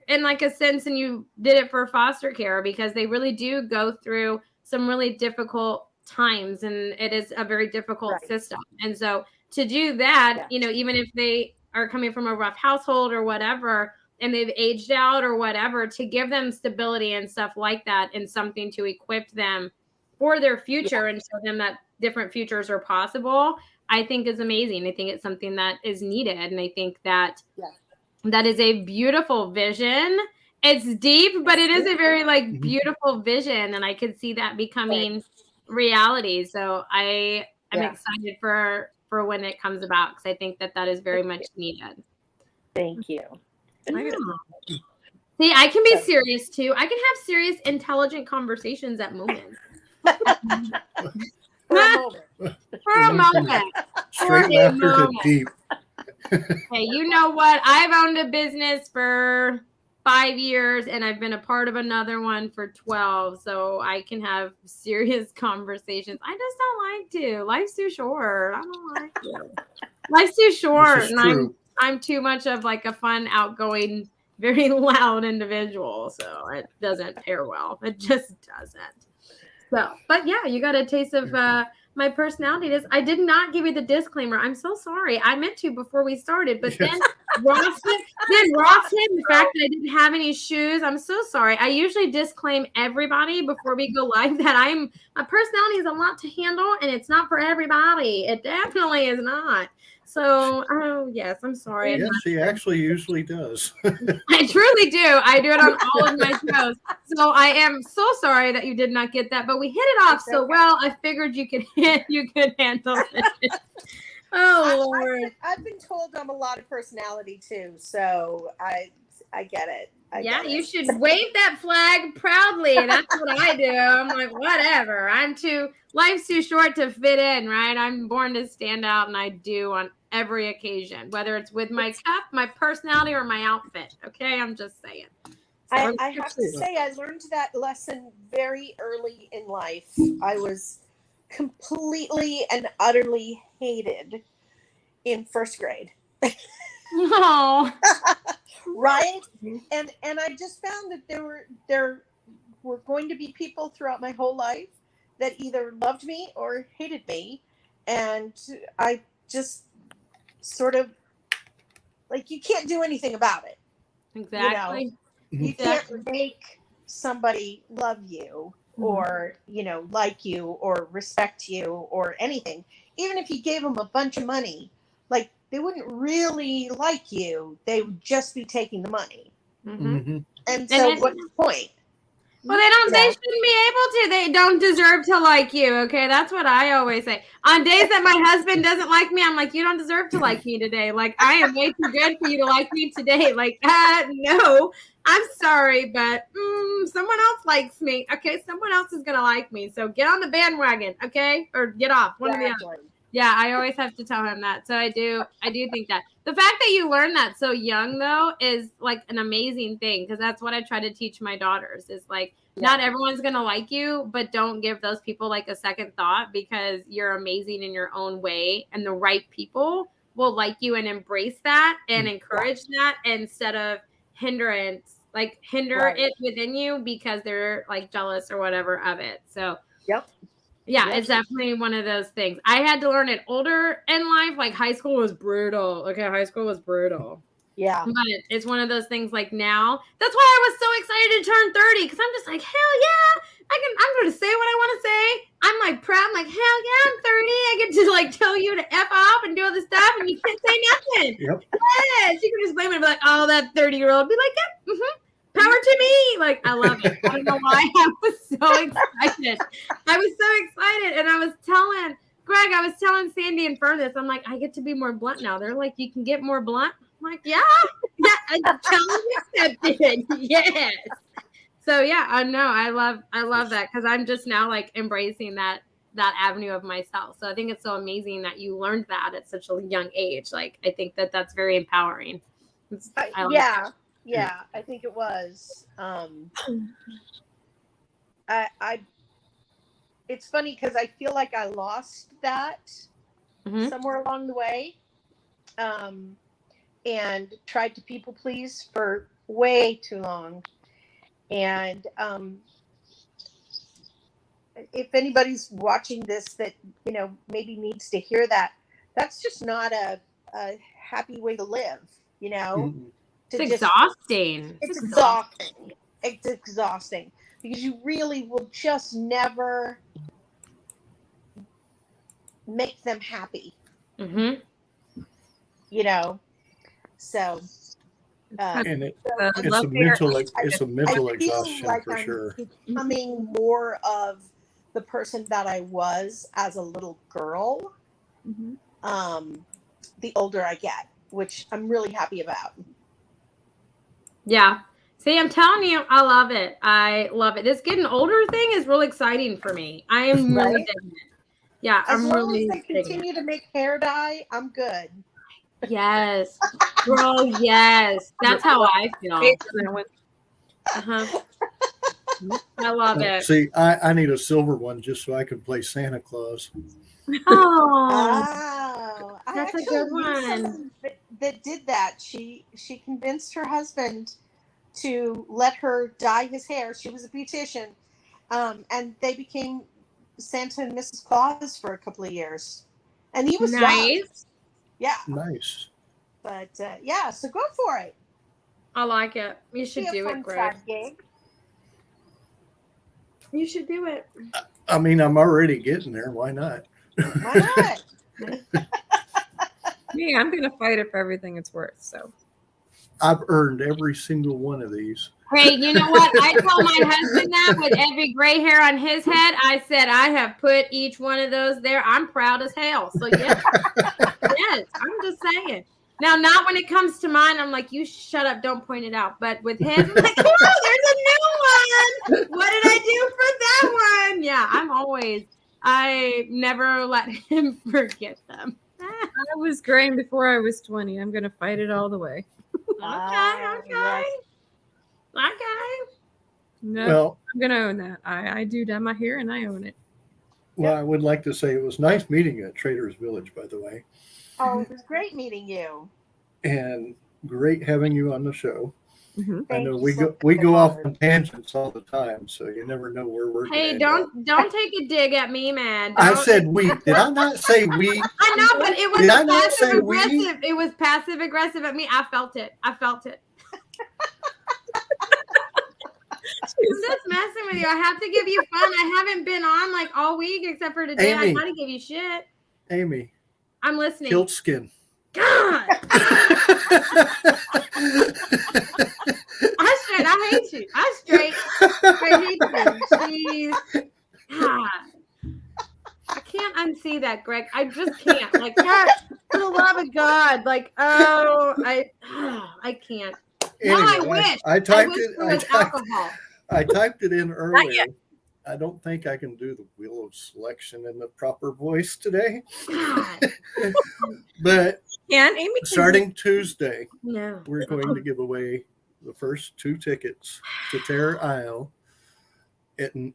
in like a sense, and you did it for foster care, because they really do go through some really difficult times, and it is a very difficult system. And so to do that, you know, even if they are coming from a rough household or whatever, and they've aged out or whatever, to give them stability and stuff like that, and something to equip them for their future and show them that different futures are possible, I think is amazing. I think it's something that is needed. And I think that that is a beautiful vision. It's deep, but it is a very like beautiful vision. And I could see that becoming reality. So I'm excited for when it comes about, because I think that is very much needed. Thank you. See, I can be serious too. I can have serious, intelligent conversations at moments. For a moment. For a moment. Straight laughter to deep. Hey, you know what? I've owned a business for 5 years, and I've been a part of another one for 12. So I can have serious conversations. I just don't like to. Life's too short. I don't like to. Life's too short. And I'm too much of like a fun, outgoing, very loud individual. So it doesn't pair well. It just doesn't. So, but yeah, you got a taste of my personality. I did not give you the disclaimer. I'm so sorry. I meant to before we started, but then Ross hit the fact that I didn't have any shoes. I'm so sorry. I usually disclaim everybody before we go live that my personality is a lot to handle, and it's not for everybody. It definitely is not. So, yes, I'm sorry. Yes, she actually usually does. I truly do. I do it on all of my shows. So I am so sorry that you did not get that, but we hit it off so well. I figured you could handle it. Oh, Lord. I've been told I'm a lot of personality too, so I get it. You should wave that flag proudly. That's what I do. I'm like, whatever. Life's too short to fit in, right? I'm born to stand out, and I do on every occasion, whether it's with my cup, my personality, or my outfit. Okay, I'm just saying. So I have to say, I learned that lesson very early in life. I was completely and utterly hated in first grade. Oh. Right? And I just found that there were going to be people throughout my whole life that either loved me or hated me. And I just sort of, like, you can't do anything about it. Exactly. You can't make somebody love you or, like you or respect you or anything. Even if you gave them a bunch of money, like, they wouldn't really like you. They would just be taking the money. And so what's the point? Well, they shouldn't be able to. They don't deserve to like you. Okay. That's what I always say. On days that my husband doesn't like me, I'm like, you don't deserve to like me today. Like, I am way too good for you to like me today. Like, no, I'm sorry, but someone else likes me. Okay. Someone else is going to like me. So get on the bandwagon. Okay. Or get off. One or the other. Yeah, I always have to tell him that. So I do think that. The fact that you learn that so young, though, is like an amazing thing, because that's what I try to teach my daughters is like, not everyone's going to like you, but don't give those people like a second thought, because you're amazing in your own way, and the right people will like you and embrace that and encourage that instead of hinder it within you because they're like jealous or whatever of it. So Yeah, Yes. it's definitely one of those things. I had to learn it older in life. Like high school was brutal. Okay, high school was brutal. Yeah. But it's one of those things like now. That's why I was so excited to turn 30 because I'm just like, hell yeah, I'm going to say what I want to say. I'm like proud. I'm like, hell yeah, I'm 30. I get to like tell you to F off and do all this stuff and you can't say nothing. Yep. Yes, you can just blame it and be like, oh, that 30-year-old. Be like, yeah, power to me. Like, I love it. I don't know why I was so excited. I was so excited. And I was telling Greg, I was telling Sandy and Furthest, I'm like, I get to be more blunt now. They're like, you can get more blunt. I'm like, yeah, challenge accepted. Yes. So yeah, I know. I love that because I'm just now like embracing that avenue of myself. So I think it's so amazing that you learned that at such a young age. Like, I think that that's very empowering. I like that. Yeah, I think it was. I it's funny because I feel like I lost that Mhm. somewhere along the way, and tried to people please for way too long. And if anybody's watching this that maybe needs to hear that, that's just not a happy way to live. Mm-mm. It's exhausting. It's exhausting. It's exhausting because you really will just never make them happy. Mm-hmm. So And it's a love mental their- it's a mental I feel exhaustion like for I'm sure. becoming more of the person that I was as a little girl. The older I get, which I'm really happy about. Yeah. See, I'm telling you, I love it. I love it. This getting older thing is really exciting for me. I am really Right? digging it. Yeah, As I'm long really as they digging it. continue to make hair dye, I'm good. Yes. Girl, yes. That's how I feel. Uh-huh. I love it. See, I need a silver one just so I can play Santa Claus. Oh, Oh, I that's a actually good knew one. someone that did that. She convinced her husband to let her dye his hair. She was a beautician, and they became Santa and Mrs. Claus for a couple of years, and he was young. Nice. Yeah, Nice. but yeah, so go for it. I like it. You should Be a do fun it, Greg. side gig. You should do it. I mean, I'm already getting there. Why not? Why not? Me, I'm gonna fight it for everything it's worth. So I've earned every single one of these. Hey, you know what? I told my husband that with every gray hair on his head, I said, I have put each one of those there. I'm proud as hell. So, yes. Yes, I'm just saying. Now, not when it comes to mine. I'm like, you shut up. Don't point it out. But with his, I'm like, oh, there's a new one. What did I do for that one? Yeah, I never let him forget them. I was graying before I was 20. I'm gonna fight it all the way. Okay. Yes. Okay. No, Well, I'm gonna own that. I do dye my hair and I own it. well, I would like to say it was nice meeting you at Trader's Village, by the way, Oh, it was great meeting you. and great having you on the show. Mhm. I Thank know you we so go we much. go off on tangents all the time, so you never know where we're going. Hey, don't take a dig at me, man. I Don't- said we. Did I not say we? I know, but it was Did I not say passive we? aggressive. It was passive aggressive at me. I felt it. I'm just messing with you. I have to give you fun. I haven't been on like all week except for today. I Amy. gotta give you shit. Amy, I'm listening. kilt skin. God, I hate you. I straight hate you. Jeez. God. I can't unsee that, Greg. I just can't. Like, God, for the love of God. Like, oh, I can't. Now I Anyway, wish. I typed wish it. there was alcohol. I typed it in earlier. I don't think I can do the wheel of selection in the proper voice today. God. And But Amy, can starting Tuesday, No. we're going to give away the first 2 tickets to Terror Isle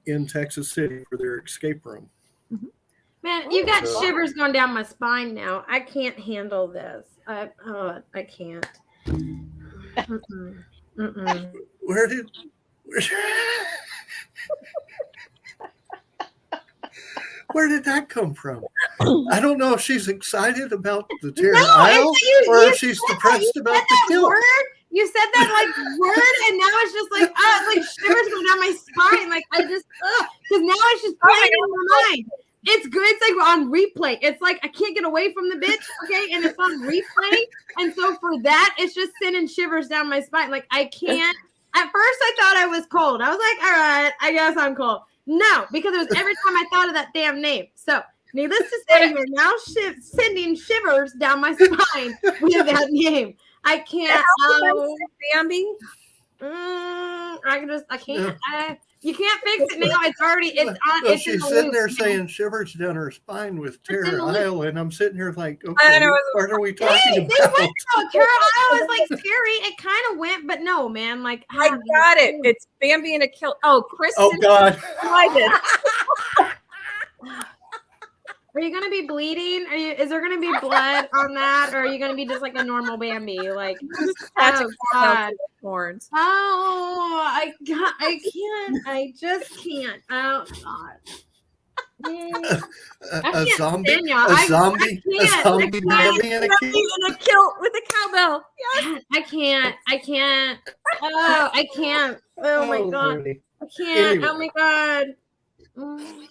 in Texas City for their escape room. Man, you got So- shivers going down my spine now. I can't handle this. I can't. Mm-mm. Mm-mm. Where did that come from? I don't know if she's excited about the Terra No, Isle you or if she's said depressed you about said the that kilt. word. You said that like word, and now it's just like it's like shivers go down my spine. Like I just because now it's just playing in my mind. It's good. It's like on replay. It's like I can't get away from the bitch, okay? And it's on replay. And so for that, it's just sending shivers down my spine. Like I can't. At first, I thought I was cold. I was like, all right, I guess I'm cold. No, because it was every time I thought of that damn name. So needless to say, you're now sending shivers down my spine with that name. I can't. Bambi. I can't. You can't fix it now. It's already. It's on. Well, It's in she's the sitting loop there now. saying shivers down her spine with in Terra the loop. Isle, and I'm sitting here like, I okay, know. what are we Hey, talking they about? went though. Terra Isle was like scary. It kind of went, but no, man. Like I got it. It's Bambi in a kilt. Oh, Kristen. Oh God! Are you gonna be bleeding? Is there gonna be blood on that, or are you gonna be just like a normal Bambi? Like, oh God. Horns. Oh, I can't. I just can't. Oh God. A zombie, stand y'all. a zombie, a can't. zombie Bambi in a Bambi kilt. in a kilt with a cowbell. Yes. I can't. Oh, I can't. Oh my God. Lordy. I can't. Anyway. Oh my God. Mm.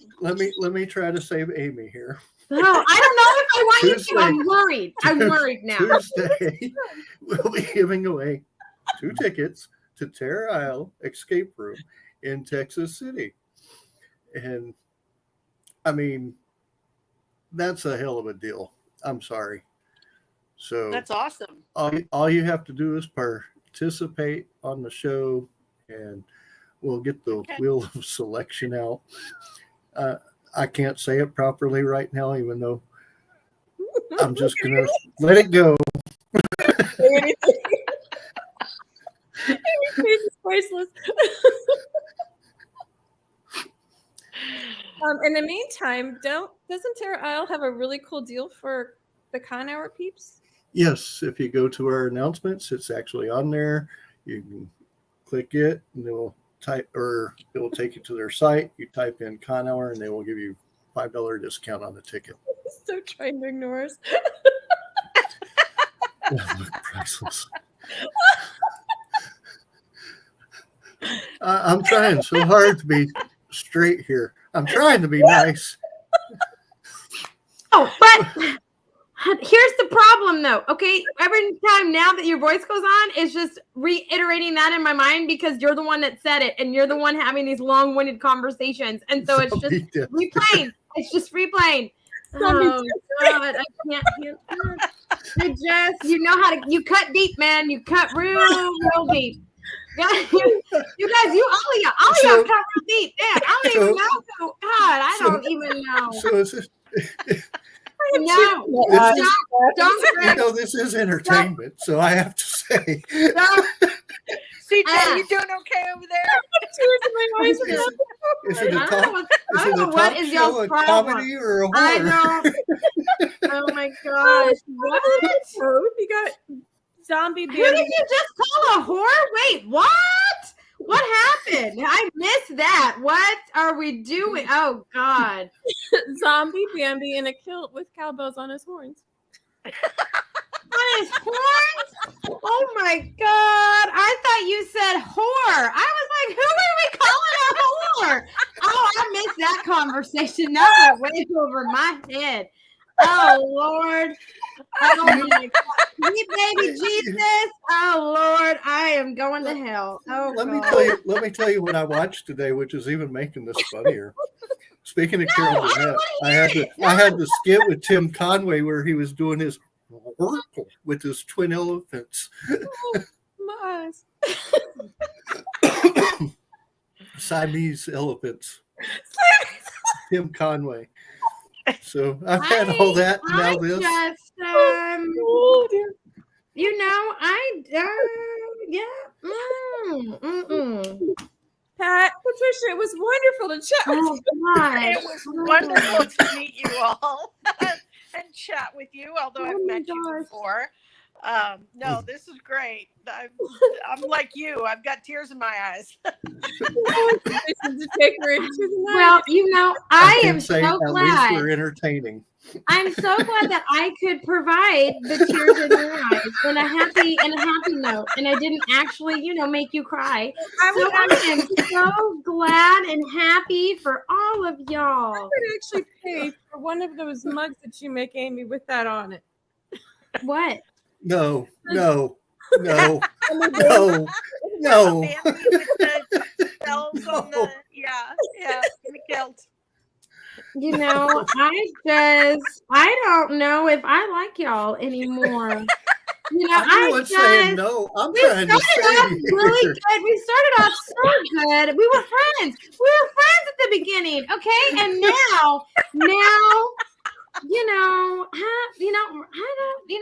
Let me try to save Amy here. No, I don't know if I want you Tuesday. to. I'm worried. I'm worried now. Tuesday, we'll be giving away 2 tickets to Terra Isle Escape Room in Texas City. And I mean, that's a hell of a deal. I'm sorry. So That's awesome. all you have to do is participate on the show, and we'll get the wheel of selection out. I can't say it properly right now, even though I'm just going to let it go. It's priceless. In the meantime, doesn't Terra Isle have a really cool deal for the Con Hour peeps? Yes, if you go to our announcements, it's actually on there. You can click it, and it will take you to their site. You type in Con Hour, and they will give you $5 discount on the ticket. So trying to ignore us. Priceless. I'm trying so hard to be straight here. I'm trying to be nice. Oh, but here's the problem, though. Okay, every time now that your voice goes on, it's just reiterating that in my mind because you're the one that said it, and you're the one having these long-winded conversations, and so it's just replaying. It's just replaying. Oh God, I can't hear that. I just, you know how to. You cut deep, man. You cut real deep. You guys, all of y'all cut real deep. Damn, I don't even know. God, I don't even know. So is it? No, don't. This is entertainment, so I have to say. CJ, you doing okay over there? Is it a I don't know talk what is y'all's show, a problem. comedy, or a I horror? know. Oh my gosh. What? You got zombie Who Bambi. did you just call a whore? Wait, what? What happened? I missed that. What are we doing? Oh God. Zombie Bambi in a kilt with cowbells on his horns. On his horns? Oh my God. I thought you said whore. I was like, who are we calling a whore? Oh, I missed that conversation. That went way over my head. Oh Lord. Oh my God. Sweet baby Jesus. Oh Lord. I am going to hell. Oh Let God. me tell you what I watched today, which is even making this funnier. Speaking of Carol I don't Burnett, wanna I had the skit with Tim Conway where he was doing his work with his twin elephants. Oh, my eyes. Siamese elephants. Tim Conway. So I've had all that. Now this. Just, Oh, dear. you know, yeah. Pat, Patricia, it was wonderful to chat with Oh you. God. It was wonderful to meet you all and chat with you, although I've met you before. No, this is great. I'm like you. I've got tears in my eyes. To take her into the night. Well, you know, I can am say so at least glad. we're entertaining. I'm so glad that I could provide the tears in your eyes and a happy note, and I didn't actually, make you cry. So I am so glad and happy for all of y'all. I would actually pay for one of those mugs that you make, Amy, with that on it. What? No, no, no, no, no. Mandy with the bells on the yeah, in the kilt. I don't know if I like y'all anymore. Everyone's saying no. I'm trying to started save off you really here. good. We started off so good. We were friends. At the beginning, okay? And now,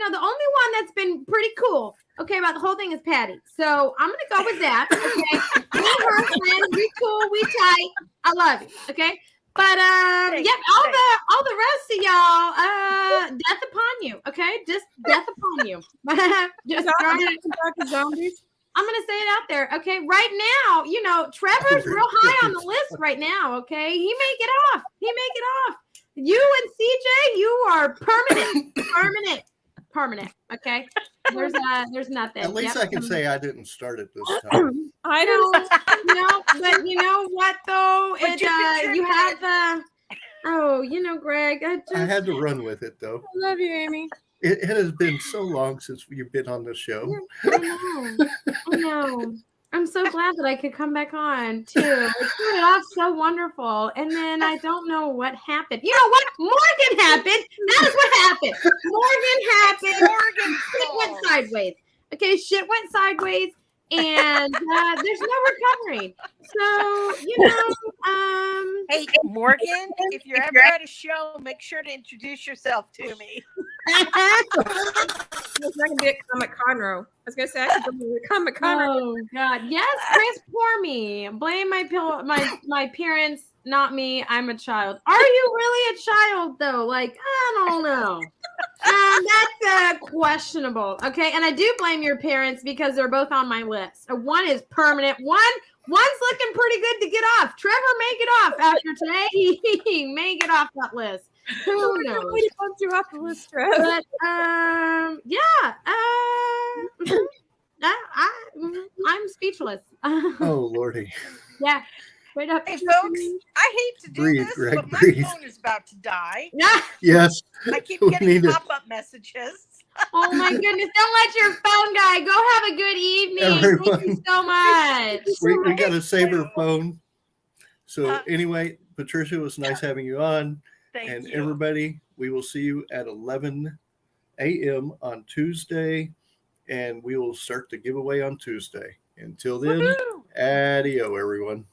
the only one that's been pretty cool, okay, about the whole thing is Patty. So I'm gonna go with that. Okay, me and her friends, we cool, we tight. I love you. Okay. But all the rest of y'all, death upon you, okay? Just death upon you. Just trying to zombies. I'm gonna say it out there, okay? Right now, Trevor's real high on the list right now, okay? He may get off. You and CJ, you are permanent, okay? There's nothing. At least I can say I didn't start it this time. I don't know, but you know what though? Greg, I had to run with it though. I love you, Amy. It has been so long since you've been on the show. I know. I'm so glad that I could come back on too. It started off so wonderful, and then I don't know what happened. You know what? Morgan happened. That is what happened. Shit went sideways. Okay, shit went sideways, and there's no recovering. So Hey, Morgan, if you're ever at a show, make sure to introduce yourself to me. I was going to be at Comic Conroe. I was going to say I could go to Comic Conroe. Oh God, yes, Chris, pour me. Blame my parents, not me. I'm a child. Are you really a child though? Like, I don't know. That's questionable. Okay, and I do blame your parents because they're both on my list. One is permanent. One's looking pretty good to get off. Trevor may get off after today. He may get off that list. Who knows? He bumped you off the list, Trev. But I'm speechless. Oh Lordy. Yeah. Wait up. Hey folks, I hate to do Breathe, this, Greg, but my breathe. phone is about to die. Yes. I keep we getting need it. pop-up messages. Oh my goodness. Don't let your phone die. Go have a good evening. Thank you so much. We got to save her phone. So anyway, Patricia, it was nice having you on. Thank you. Everybody, we will see you at 11 a.m. on Tuesday, and we will start the giveaway on Tuesday. Until then, Woohoo! adio, everyone.